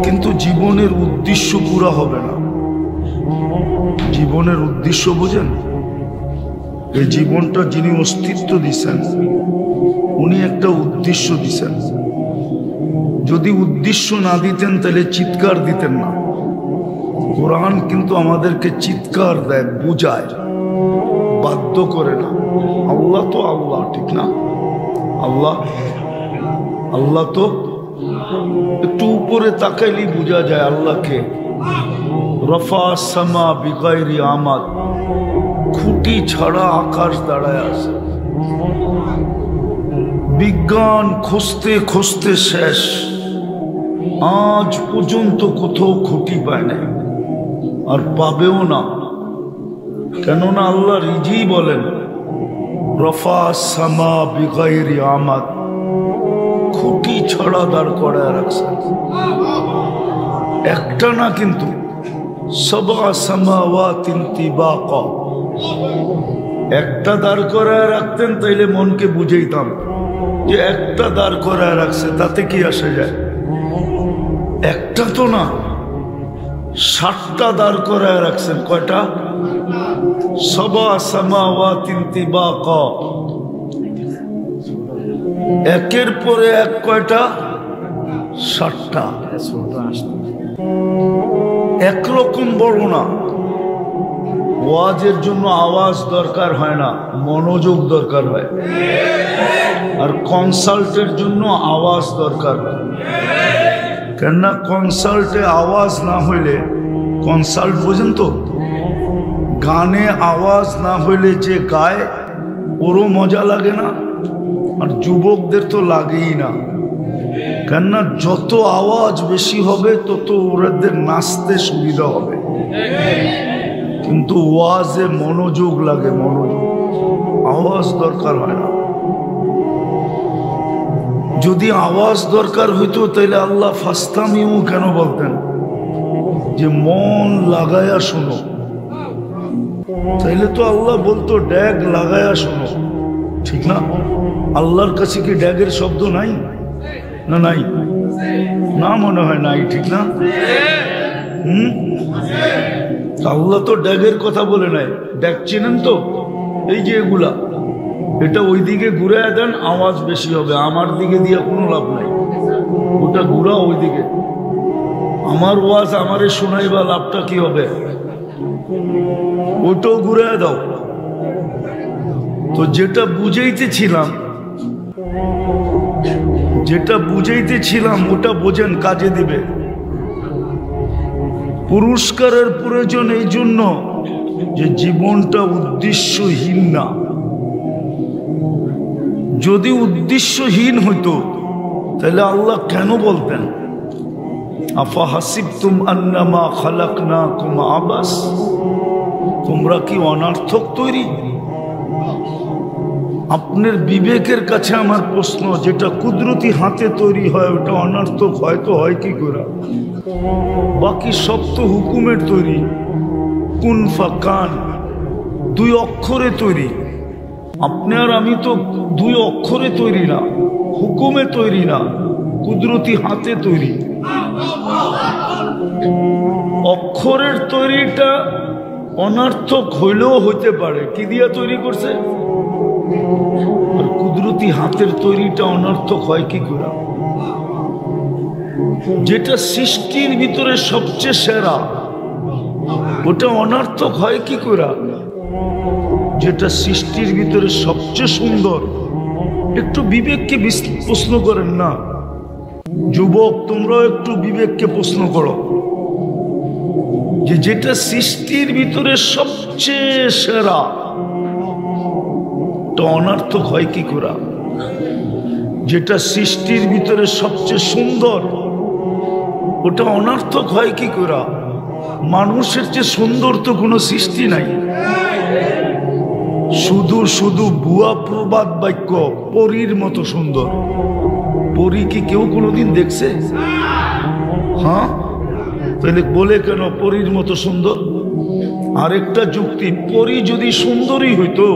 কিন্তু জীবনের উদ্দেশ্য পুরা হবে না। জীবনের উদ্দেশ্য বুঝেন? এই জীবনটা যিনি অস্তিত্ব দিছেন উনি একটা উদ্দেশ্য দিছেন। যদি উদ্দেশ্য না দিতেন তাহলে চিৎকার দিতেন না। কোরআন কিন্তু আমাদেরকে চিৎকার দেয়, বুঝায়, বাধ্য করে না। আল্লাহ তো আল্লাহ, ঠিক না? আল্লাহ আল্লাহ তো একটু উপরে তাকাইলেই বোঝা যায় আল্লাহকে। রফা সামা বিগাইরি আমাদ, খুঁটি ছাড়া আকাশ দাঁড়ায় আছে। বিজ্ঞান খুঁজতে খুঁজতে শেষ, আজ পর্যন্ত কোথাও খুঁটি পায় নাই, আর পাবেও না। কেননা আল্লাহ নিজেই বলেন রফা সামা বিগাইরি আমাদ, খুঁটি ছাড়া দাঁড় করায় রাখছেন। একটা না কিন্তু, সাবআ সামাওয়াতিন তিবাকা। একটা দাঁড় করায় রাখতেন তাইলে মনকে বুঝাইতাম যে একটা দাঁড় করায় রাখছে, তাতে কি আসে যায়। একটা তো না, 7টা দাঁড় করায় রাখছেন। কয়টা? সাবআ সামাওয়াতিন তিবাকা, একের পরে এক। কয়টা? 7টা। একরকম বড় না। ওয়াজের জন্য আওয়াজ দরকার হয় না, মনোযোগ দরকার হয়। আর কনসাল্টের জন্য আওয়াজ দরকার হয়। কেননা কনসাল্টে আওয়াজ না হইলে, কনসাল্ট বোঝেন তো, গানে আওয়াজ না হইলে যে গায় ওরও মজা লাগে না, আর যুবকদের তো লাগেই না। কেননা যত আওয়াজ বেশি হবে তত ওদের নাচতে সুবিধা হবে। কিন্তু ওয়াজে মনোযোগ লাগে, মনোযোগ। আওয়াজ দরকার হয় না। যদি আওয়াজ দরকার হইতো তাহলে আল্লাহ ফাস্তামিউ কেন বলতেন যে মন লাগায়া শোনো? তাইলে তো আল্লাহ বলতো ড্যাগ লাগায়া শোনো, ঠিক না? আল্লাহর কাছে কি ড্যাগের শব্দ নাই? না নাই? না মনে হয় নাই, ঠিক না? আল্লাহ তো ড্যাগের কথা বলে নাই। ড্যাগ চেনেন তো? এই যে এগুলা, এটা ওইদিকে ঘুরে দেন, আওয়াজ বেশি হবে। আমার দিকে দিয়ে কোনো লাভ নাই, ওটা ঘুরা ওইদিকে। আমার ওয়াজ আমারে শোনাইবা, লাভটা কি হবে? ওটাও ঘুরে দাও। তো যেটা বুঝাইতেছিলাম ওটা বোঝেন, কাজে দিবে। পুরস্কারের প্রয়োজন এই জন্য যে জীবনটা উদ্দেশ্যহীন না। যদি উদ্দেশ্যহীন হইতো তাহলে আল্লাহ কেন বলতেন আফা হাসিবতুম আন্নামা খালাকনাকুম আবাস? তোমরা কি অনার্থক তৈরি? আপনার বিবেকের কাছে আমার প্রশ্ন, যেটা কুদরতি হাতে তৈরি হয় ওটা অনার্থক হয় তো হয় কি করে? বাকি সব তো হুকুমের তৈরি। কুন ফাকান 2 অক্ষরে তৈরি। আপনি আর আমি তো 2 অক্ষরে তৈরি না, হুকুমে তৈরি না, কুদরতি হাতে তৈরি। অক্ষরের তৈরিটা অনার্থক হইলেও হইতে পারে, কি দিয়া তৈরি করছে? আর কুদরতি হাতের তৈরিটা অনর্থক হয় কি করে? যেটা সৃষ্টির ভিতরে সবচেয়ে সেরা ওটা অনর্থক হয় কি করে? যেটা সৃষ্টির ভিতরে সবচেয়ে সুন্দর। একটু বিবেককে প্রশ্ন করেন না যুবক, তোমরাও একটু বিবেককে প্রশ্ন করো যে যেটা সৃষ্টির ভিতরে সবচেয়ে সেরা তো অনর্থক হয় কি করে? যেটা সৃষ্টির ভিতরে সবচেয়ে সুন্দর ওটা অনর্থক হয় কি করে? মানুষের যে সুন্দর তো কোনো সৃষ্টি নাই। শুধু শুধু ভুয়া প্রবাদ বাক্য, পরীর মতো সুন্দর। পরী কি কেউ কোনোদিন দেখছে? হ্যাঁ, তাহলে বলে কেন পরীর মতো সুন্দর? আরেকটা যুক্তি, পরী যদি সুন্দরী হইতো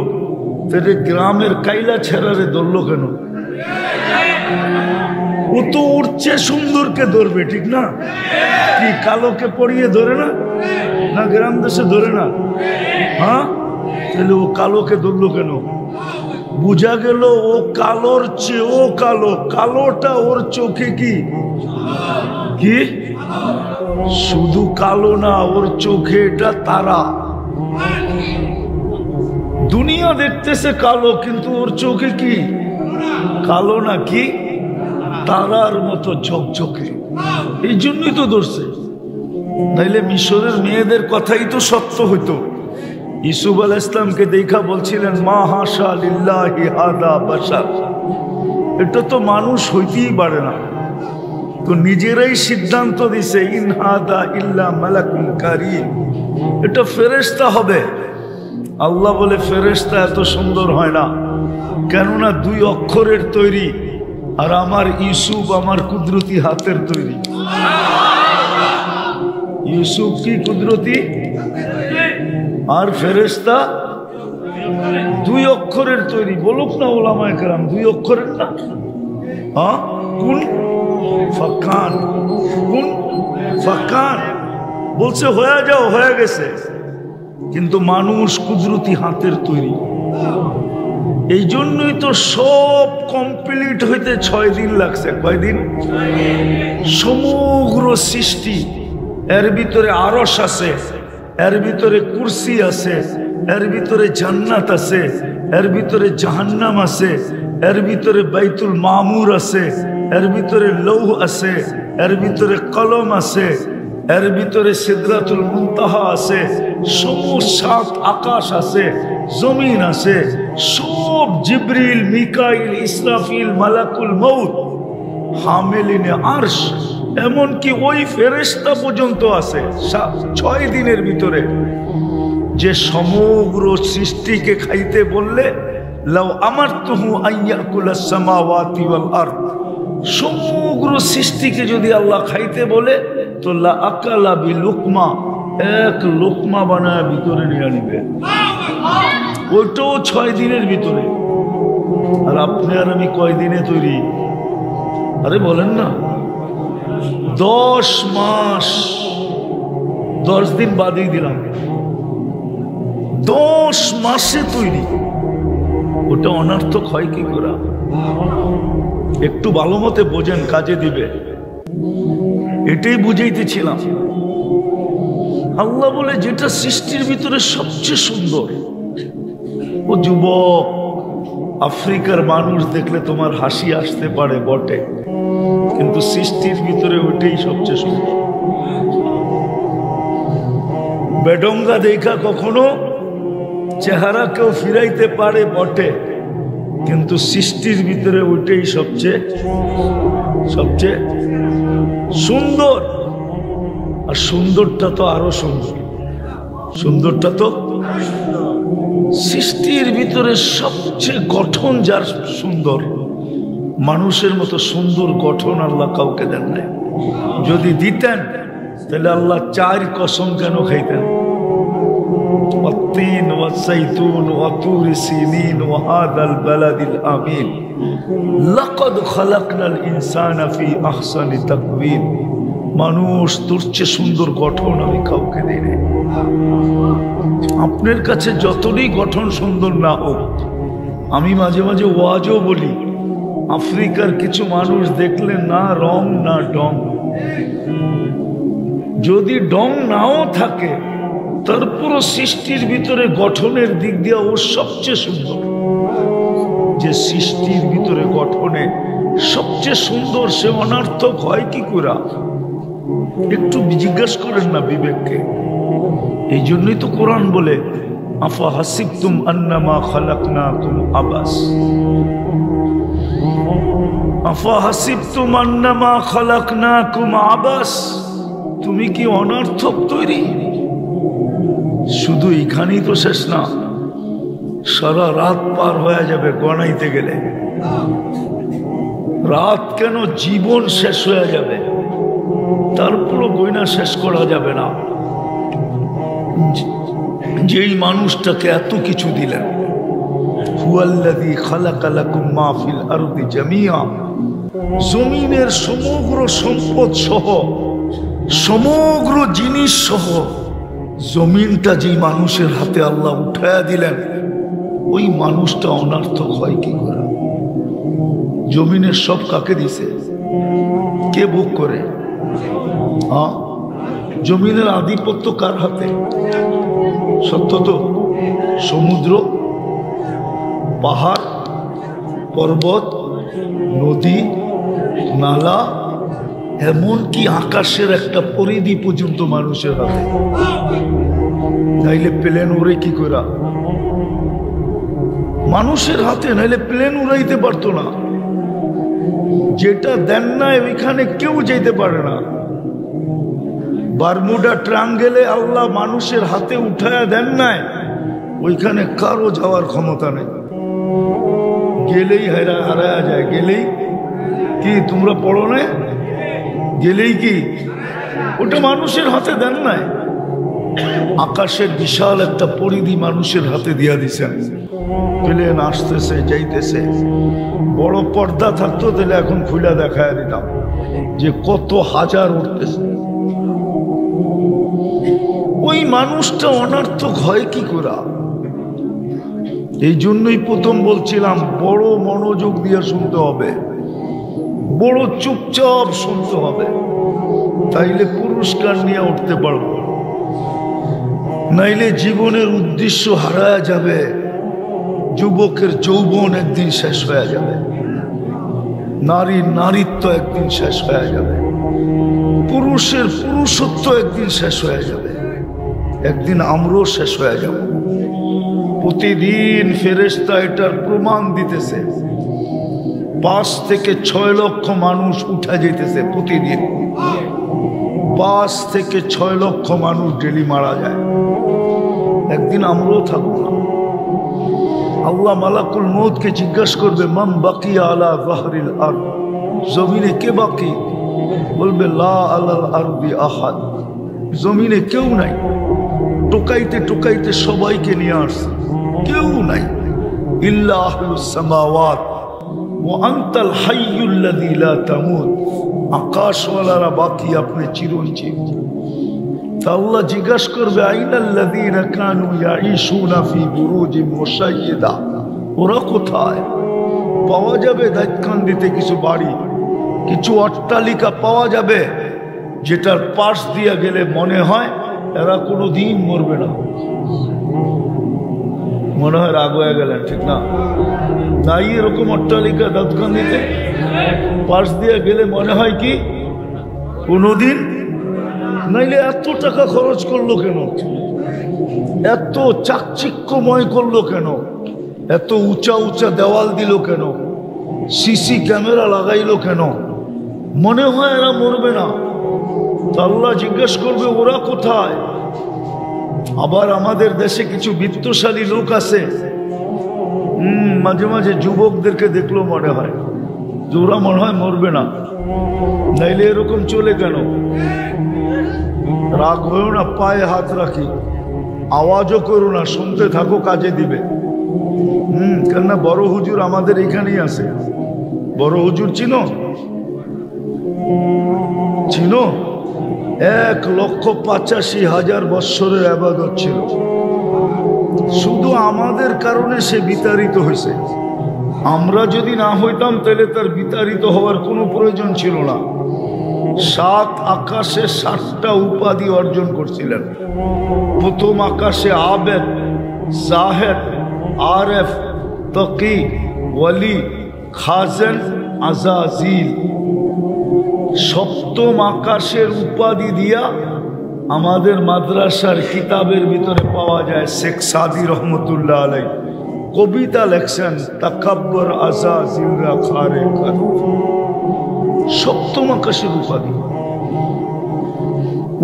তাহলে গ্রামের কাইলা ছেড়ারে ধরলো কেন? ও তো ওর চেয়ে সুন্দরকে ধরবে, ঠিক না? কি কালোকে পরিয়ে ধরে না? না গ্রাম দেশে ধরে না? হ্যাঁ, তাহলে ও কালোকে ধরলো কেন? বুঝা গেল ও কালোর চেয়েও কালো, কালোটা ওর চোখে কি কি শুধু কালো না, ওর চোখে এটা তারা। দুনিয়া দেখতেছে কালো, কিন্তু ওর চোখে কি কালো না, কি তারার মতো ঝকঝকে। এই জন্যই তো ধরছে। নাইলে মিশরের মেয়েদের কথাই তো সত্য হইতো। ইউসুফ আলাইহিস সালামকে দেখা বলছিলেন মা হাশা লিল্লাহি হাদা বাশার, এটা তো মানুষ হইতেই পারে না। তো নিজেরাই সিদ্ধান্ত দিছে ইন হাদা ইল্লা মালাকুন কারীম, এটা ফেরেশতা হবে। আল্লাহ বলে ফেরেশতা এত সুন্দর হয় না, কেননা 2 অক্ষরের তৈরি, আর আমার ইউসুফ আমার কুদরতি হাতের তৈরি। ইউসুফ কি কুদরতি, আর ফেরেশতা 2 অক্ষরের তৈরি। বলুক না ওলামায়ে কেরাম 2 অক্ষরের না? হ্যাঁ, কুন ফাকান, কুন ফাকান বলছে হয়ে যাও, হয়ে গেছে। কিন্তু মানুষ কুদরতি হাতের তৈরি। এই জন্যই তো সব কমপ্লিট হইতে 6 দিন লাগছে। কয়দিন? সমগ্র সৃষ্টি, এর ভিতরে আরশ আছে, এর ভিতরে কুরসি আছে, এর ভিতরে জান্নাত আছে, এর ভিতরে জাহান্নাম আছে, এর ভিতরে বাইতুল মামুর আছে, এর ভিতরে লৌহ আছে, এর ভিতরে কলম আছে, এর ভিতরে সিদরাতুল মুনতাহা আছে, সমস্ত 7 আকাশ আছে, জমিন আছে, সব জিবরিল, মিকাইল, ইসরাফিল, মালাকুল মউত, হামিলিনে আরশ, এমনকি ওই ফেরেশতা পর্যন্ত আছে 6 দিনের ভিতরে। যে সমগ্র সৃষ্টিকে খাইতে বললে লাউ আমারতুহু আইয়াকুলাস সামাওয়াতি ওয়াল আরদ, সমগ্র সৃষ্টিকে যদি আল্লাহ খাইতে বলে তো লা আকালা বিলুকমা, 1 লোকমা বানায় ভিতরে নিয়ে নিবে। ওইটাও 6 দিনের ভিতরে। আর আপনি আর আমি কয় দিনে তৈরি? আরে বলেন না, 10 মাস, 10 দিন বাদই দিলাম, 10 মাসে তৈরি। ওটা অনর্থক হয় কি করে? একটু ভালো মতে বোঝেন, কাজে দিবে। এটাই বুঝাইতেছিলাম। আল্লাহ বলে যেটা সৃষ্টির ভিতরে সবচেয়ে সুন্দর। ও যুবক, আফ্রিকার মানুষ দেখলে তোমার হাসি আসতে পারে বটে, কিন্তু সৃষ্টির ভিতরে ওইটাই সবচেয়ে সুন্দর। বেডঙ্গা দেখা কখনো চেহারা কেউ ফিরাইতে পারে বটে, কিন্তু সৃষ্টির ভিতরে ওইটাই সবচেয়ে সবচেয়ে সুন্দর। আর সুন্দরটা তো আরো সুন্দর, সুন্দরটা তো সৃষ্টির ভিতরে সবচেয়ে গঠন যার সুন্দর, মানুষের মতো সুন্দর গঠন আল্লাহ কাউকে দেন নাই। যদি দিতেন তাহলে আল্লাহ 4 কসম কেন খাইতেন? والتين والزيتون وطور سينين وهذا البلد الأمين لقد خلقنا الإنسان في أحسن تقويم। মানুষ তোর চেয়ে সুন্দর গঠন আমি কাউকে দিই নাই। আপনার কাছে যতই গঠন সুন্দর না হোক, আমি মাঝে মাঝে ওয়াজও বলি, আফ্রিকার কিছু মানুষ দেখলে না রং না ডং, যদি ডং নাও থাকে তারপরও সৃষ্টির ভিতরে গঠনের দিক দিয়ে ও সবচেয়ে সুন্দর। যে সৃষ্টির ভিতরে গঠনে সবচেয়ে সুন্দর সে অনর্থক হয় কি করে? একটু জিজ্ঞাসা করেন না বিবেককে। এই জন্যই তো কোরআন বলে আফা হাসিবতুম আন্নামা খালাকনাকুম আবাস, আফা হাসিবতুম আন্নামা খালাকনাকুম আবাস। তুমি কি অনর্থক তৈরি? শুধু এখানেই তো শেষ না, সারা রাত পার হয়ে যাবে গণাইতে গেলে। রাত কেন, জীবন শেষ হয়ে যাবে, তারপরও গয়না শেষ করা যাবে না। যেই মানুষটাকে এত কিছু দিলেন, হুয়াল্লাযী খালাকা লাকুম মা ফিল আরদি জামিআ, জমিনের সমগ্র সম্পদ সহ, সমগ্র জিনিস সহ জমিনটা যেই মানুষের হাতে আল্লাহ উঠায়া দিলেন, ওই মানুষটা অনর্থক হয় কি করে? জমিনের সব কাকে দিছে? কে ভোগ করে? জমিনের আধিপত্য কার হাতে? সত্য তো? সমুদ্র, পাহাড়, পর্বত, নদী, নালা, এমনকি আকাশের একটা পরিধি পর্যন্ত মানুষের হাতে, নাইলে প্লেন উড়ে কি করা? মানুষের হাতে, নাইলে প্লেন উড়াইতে পারতো না। যেটা দেন না ওইখানে কেউ যেতে পারে না। বারমুডা ট্রায়াঙ্গেলে আল্লাহ মানুষের হাতে উঠায়া দেন নাই, ওইখানে কারো যাওয়ার ক্ষমতা নেই। গেলেই হারায়া যায়। গেলেই কি, তোমরা পড়ো না? গেলেই কি, ওটা মানুষের হাতে দেন নাই। আকাশের বিশাল একটা পরিধি মানুষের হাতে দিয়া দিছেন। প্লেন আসতেছে যাইতেছে, বড় পর্দা থাকতো তাহলে এখন খুলে দেখায় দিতাম যে কত হাজার উঠতেছে। ওই মানুষটা অনার্থক হয় কি করা? এই জন্যই প্রথম বলছিলাম বড় মনোযোগ দিয়ে শুনতে হবে, বড় চুপচাপ শুনতে হবে, তাইলে পুরস্কার নিয়ে উঠতে পারবো। নাইলে জীবনের উদ্দেশ্য হারায়া যাবে, যুবকের যৌবন একদিন শেষ হয়ে যাবে, নারীর নারীত্ব একদিন শেষ হয়ে যাবে, পুরুষের পুরুষত্ব একদিন শেষ হয়ে যাবে, একদিন আমরাও শেষ হয়ে যাব। প্রতিদিন ফেরেশতা এটার প্রমাণ দিতেছে। 5 থেকে 6 লক্ষ মানুষ উঠা যেতেছে প্রতিদিন। 5 থেকে 6 লক্ষ মানুষ ডেলি মারা যায়। একদিন আমরাও থাকবো না। আল্লাহ মালাকুল মউতকে জিজ্ঞাসা করবে, মান বাকিয়া আলা যাহরিল আরদ, জমিনে কে বাকি? বলবে লা আলাল আরদি আহাদ, জমিনে কেউ নাই। টোকাইতে টোকাইতে সবাইকে নিয়ে আসছে, কেউ নাই। ইল্লা আহলুস সামাওয়াত ওয়া আনতাল হাইয়ুল্লাযী লা তামুত, আকাশওয়ালারা বাকি, আপনি চিরঞ্জীব। আল্লাহ জিজ্ঞাসা করবে, আইনাল্লাযীনা কানু ইয়াঈশুনা ফি বুরুজিন মুশাইয়্যিদা, ওরা কোথায়? পাওয়া যাবে দাইতকান্দিতে কিছু বাড়ি, কিছু অট্টালিকা পাওয়া যাবে, যেটার পাশ দিয়া গেলে মনে হয় এরা কোনোদিন মরবে না। মনে হয় রাগ হয়ে গেলেন, ঠিক না? নাই এরকম অট্টালিকা দাউদকান্দিতে? পাশ দিয়ে গেলে মনে হয় কি কোনোদিন? নাইলে এত টাকা খরচ করলো কেন? এত চাকচিক্যময় করলো কেন? এত উঁচা উঁচা দেওয়াল দিল কেন? সিসি ক্যামেরা লাগাইলো কেন? মনে হয় এরা মরবে না। আল্লাহ জিজ্ঞেস করবে, ওরা কোথায়? আবার আমাদের দেশে কিছু বিত্তশালী লোক আছে, মাঝে মাঝে যুবকদেরকে দেখলেও মনে হয় যে ওরা মনে হয় মরবে না। নাইলে এরকম চলে কেন? রাগ হয়েও না, পায়ে হাত রাখি, আওয়াজও করো না, শুনতে থাকো, কাজে দিবে। কেননা বড় হুজুর আমাদের এখানেই আছে। বড় হুজুর চিনো? চিনো? 1,85,000 বৎসরের ইবাদত ছিল। শুধু আমাদের কারণে সে বিতাড়িত হয়েছে। আমরা যদি না হইতাম তাহলে তার বিতাড়িত হওয়ার কোনো প্রয়োজন ছিল না। 7 আকাশে 7টা উপাধি অর্জন করছিলেন। প্রথম আকাশে আবেদ, জাহেদ, আরেফ, তকি, ওয়ালি, খাজেন, আজাজিল। সপ্তম আকাশের উপাধি দিয়া আমাদের মাদ্রাসার কিতাবের ভিতরে পাওয়া যায়। শেখ সাদি রহমতুল্লাহ আলাই কবিতা লেখছেন, তাকাব্বর আজাজিলরা খারে খার। সপ্তম আকাশের উপাধি।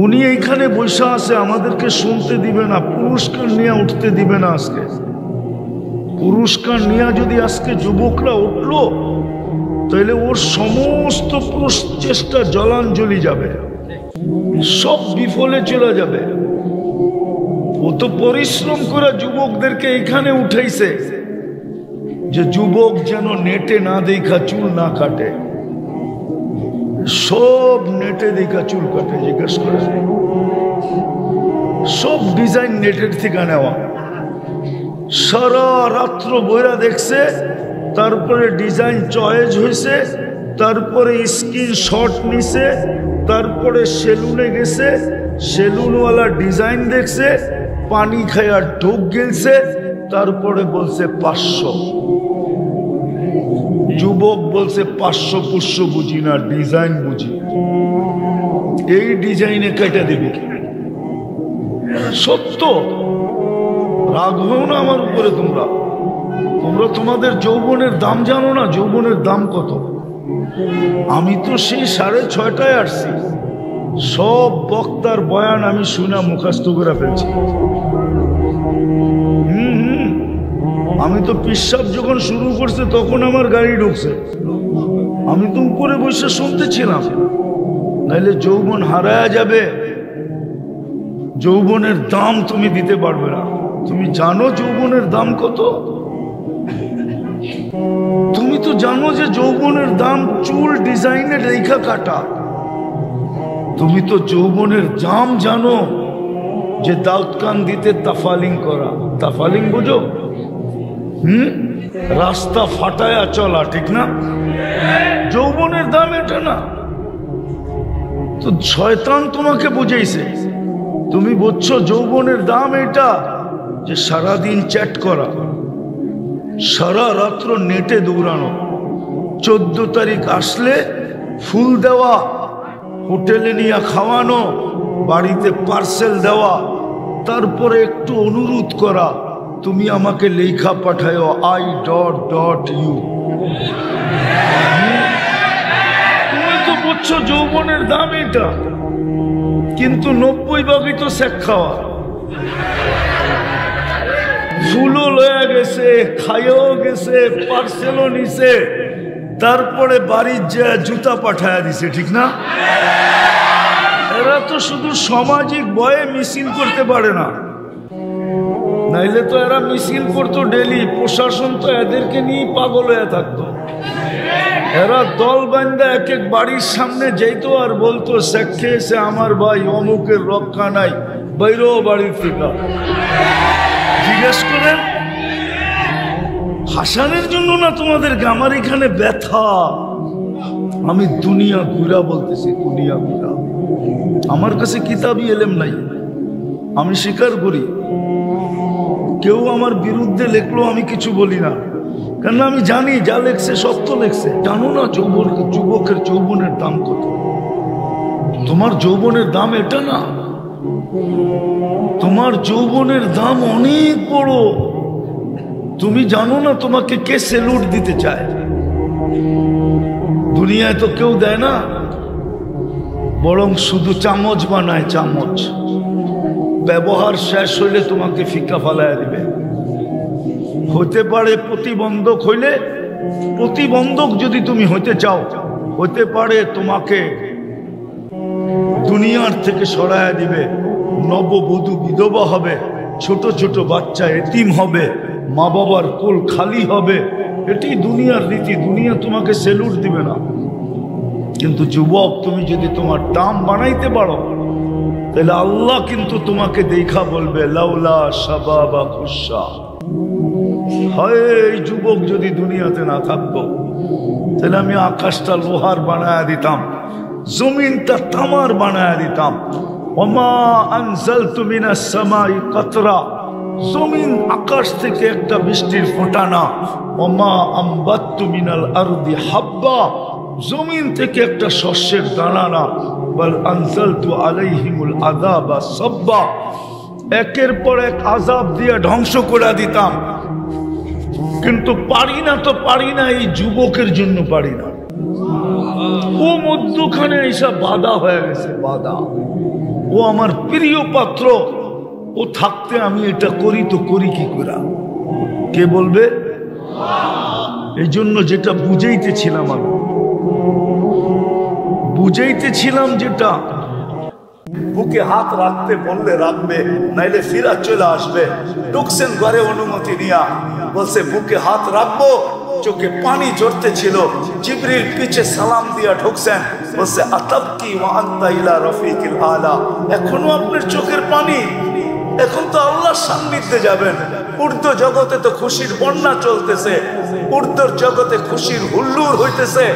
উনি এইখানে বসে আছে, আমাদেরকে শুনতে দিবে না, পুরস্কার নিয়ে উঠতে দিবে না। আজকে পুরস্কার নিয়ে যদি আজকে যুবকরা উঠলো তাহলে ওর সমস্ত প্রচেষ্টা জলাঞ্জলি যাবে, সব বিফলে চলে যাবে। ও তো পরিশ্রম করে যুবকদেরকে এখানে উঠাইছে যে যুবক যেন নেটে না দেখা চুল না কাটে। সব নেটে দেখা চুল কাটে, জিজ্ঞেস করে। সব ডিজাইন নেটের থেকে নেওয়া। সারা রাত্র বইরা দেখছে, তারপরে ডিজাইন চয়েস হয়েছে, তারপরে স্ক্রিনশট নিছে, তারপরে সেলুনে গেছে, সেলুনওয়ালা ডিজাইন দেখছে, পানি খায়া ঢোক গেলছে, তারপরে বলছে 500। যুবক বলছে 500 পুষ্য বুঝি না, ডিজাইন বুঝি। এই ডিজাইনে কেটে দিবি। সত্য, রাগ হও না আমার উপরে। তোমরা তোমাদের যৌবনের দাম জানো না? যৌবনের দাম কত? আমি তো সেই 6:30টায় আসছি, সব বক্তার বয়ান আমি শুনা মুখস্থ করে ফেলছি। আমি তো পিশাব যখন শুরু করছে তখন আমার গাড়ি ঢুকছে, আমি তো উপরে বসে শুনতেছিলাম। নাইলে যৌবন হারায়া যাবে। যৌবনের দাম তুমি দিতে পারবে না। তুমি জানো যৌবনের দাম কত? তুমি তো জানো যে যৌবনের দাম চুল ডিজাইনের রেখা কাটা। তুমি তো যৌবনের দাম জানো যে দাউদ কান দিতে তাফালিং করা। তাফালিং বুঝো? রাস্তা ফাটায়া চলা, ঠিক না? যৌবনের দাম এটা না তো শয়তান তোমাকে বুঝাইছে। তুমি বুঝছো যৌবনের দাম এটা যে সারাদিন চ্যাট করা, সারা রাত্র নেটে দৌড়ানো, 14 তারিখ আসলে ফুল দেওয়া, হোটেলে নিয়ে খাওয়ানো, বাড়িতে পার্সেল দেওয়া, তারপরে একটু অনুরোধ করা তুমি আমাকে লেখা পাঠাও I.U। তুমি তো বুঝছো যৌবনের দাম এটা, কিন্তু 90 তো সেক খাওয়া। ফুলও লয়া গেছে, খাইও গেছে, পার্সেলও নিছে, তারপরে বাড়ির যা জুতা পাঠায়া দিছে, ঠিক না? এরা তো শুধু সামাজিক ভয়ে মিছিল করতে পারে না, নাইলে তো এরা মিছিল করতো ডেলি। প্রশাসন তো এদেরকে নিয়ে পাগল হয়ে থাকতো। এরা দল বান্ধা এক এক বাড়ির সামনে যেত আর বলতো শেখে এসে আমার ভাই অমুকের রক্ষা নাই, বাইরো বাড়ির থেকে। জিজ্ঞেস করেন, হাসানের জন্য না তোমাদেরকে? আমার এখানে ব্যথা। আমি দুনিয়া ঘুরা বলতেছি, দুনিয়া ঘুরা। আমার কাছে কিতাবই এলেম নাই, আমি স্বীকার করি। কেউ আমার বিরুদ্ধে লেখলো আমি কিছু বলি না, কেন আমি জানি যা লেখছে সত্য লেখছে। জানো না যুবকের যৌবনের দাম কত? তোমার যৌবনের দাম এটা না, তোমার যৌবনের দাম অনেক বড়। তুমি জানো না তোমাকে কে সেলুট দিতে চায়? দুনিয়ায় তো কেউ দেয় না, বরং শুধু চামচ বানায়। চামচ ব্যবহার শেষ হইলে তোমাকে ফিকা ফালাইয়া দিবে। হতে পারে প্রতিবন্ধক হইলে, প্রতিবন্ধক যদি তুমি হইতে চাও, হতে পারে তোমাকে দুনিয়ার থেকে সরাইয়া দিবে। নববধূ বিধবা হবে, ছোট ছোট বাচ্চা এতিম হবে, মা বাবার কোল খালি হবে। এটি দুনিয়ার রীতি, দুনিয়া তোমাকে সেলুট দিবে না। কিন্তু যুবক, তুমি যদি তোমার দাম বানাইতে পারো, তাহলে আল্লাহ কিন্তু তোমাকে দেখা বলবে লাউলা শাবাবা খুশা। হয় এই যুবক যদি দুনিয়াতে না থাকতো, তাহলে আমি আকাশটা লোহার বানায়া দিতাম, জমিনটা তামার বানায়া দিতাম। ওমা আনজালতু মিনাস সামাই কাতরা, জমিন আকাশ থেকে একটা বৃষ্টির ফোঁটা না। ওমা আমবাততু মিনাল আরদি হাব্বা, জমিন থেকে একটা শস্যের দানা না। বল আনজালতু আলাইহিমুল আযাবা সাব্বা, একের পর এক আযাব দিয়ে ধ্বংস করে দিতাম। কিন্তু পারি না তো পারি না, এই যুবকের জন্য পারি না। ও মধ্যখানে এইসব বাধা হয়ে গেছে, বাধা। ও আমার প্রিয় পাত্র, ও থাকতে আমি এটা করি তো করি কি করে? কে বলবে? এই জন্য যেটা বুঝাইতেছিলাম, আমি বুঝাইতেছিলাম যেটা, বুকে হাত রাখতে বললে রাখবে, নাইলে ফিরা চলে আসবে। ঢুকছেন ঘরে অনুমতি নিয়া, বলছে বুকে হাত রাখবো, চোখে পানি ঝরতে ছিল। জিবরিল পিছে সালাম দিয়া ঢুকছেন, বলছে আতাবকি ওয়া আনতা ইলা রাফিকিল আলা, এখনো আপনার চোখের পানি? এখন তো আল্লাহর সান্নিধ্যে যাবেন। উর্দু জগতে তো খুশির বন্যা চলতেছে, উর্দুর জগতে খুশির হুল্লুর হইতেছে।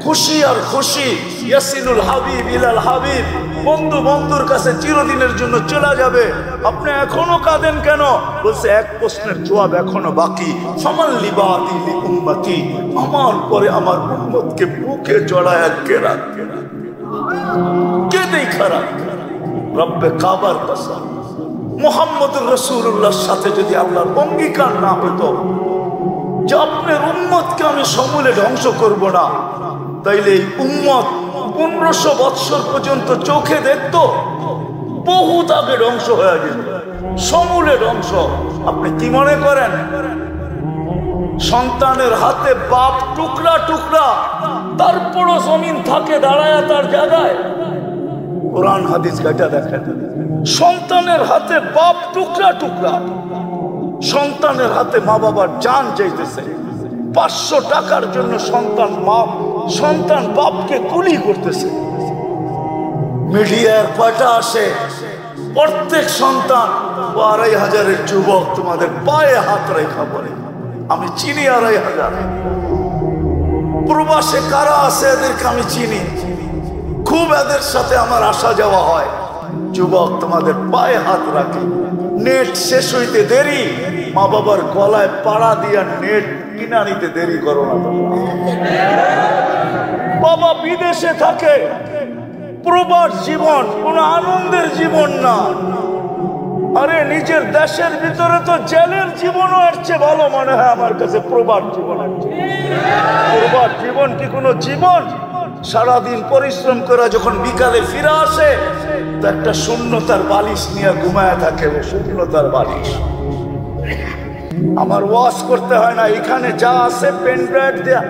খুশি আর খুশি, ইয়াসিনুল হাবিব ইলাল হাবিব, বন্ধু বন্ধুর কাছে চিরদিনের জন্য চলে যাবে। আপনি এখনো কাঁদেন কেন? বলছে এক প্রশ্নের জবাব এখনো বাকি। ফামাল লিবাদি লি উম্মতি, আমার পরে আমার উম্মতকে বুকে জড়ায় কে রাখবে? কে চাইতেই খারাপ। রব্বে কাবার কসম, মুহাম্মদুর রাসূলুল্লাহর সাথে যদি আল্লাহর অঙ্গীকার না হতো যে আপনার উম্মতকে আমি সমূলে ধ্বংস করব না, তাইলে এই উম্মত 1500 বৎসর পর্যন্ত চোখে দেখতো, বহুত আগে ধ্বংস হয়ে যেত, সমূলে ধ্বংস। আপনি কি মনে করেন সন্তানের হাতে বাপ টুকরা টুকরা, তারপরও জমিন থাকে দাঁড়ায় তার জায়গায়? কোরআন হাদিস ঘাটা দেখেন, সন্তানের হাতে বাপ টুকরা টুকরা, সন্তানের হাতে মা বাবার জান চাইতেছে। 500 টাকার জন্য সন্তান বাপকে গুলি করতেছে। মিডিয়ার কয়টা আসে, প্রত্যেক সন্তান 2500-এর যুবক তোমাদের পায়ে হাত রেখা বলে। আমি চিনি 2500। প্রবাসে কারা আছে এদেরকে আমি চিনি, খুব এদের সাথে আমার আসা যাওয়া হয়। যুবক তোমাদের পায়ে হাত রাখে, নেট শেষ হইতে দেরি, মা বাবার গলায় পাড়া দিয়া নেট কিনা নিতে দেরি করো না। বাবা বিদেশে থাকে, প্রবাস জীবন কোন আনন্দের জীবন না। আরে নিজের দেশের ভিতরে তো জেলের জীবনও আসছে ভালো মনে হয় আমার কাছে প্রবাস জীবন। প্রবাস জীবন কি কোনো জীবন? সারাদিন পরিশ্রম করে যখন বিকালে ফিরে আসে তো একটা শূন্যতার বালিশ নিয়ে ঘুমায় থাকে, শূন্যতার বালিশ। আমার ওয়াশ করতে হয় না, এখানে যা আছে পেন ড্রাইভ দেয়া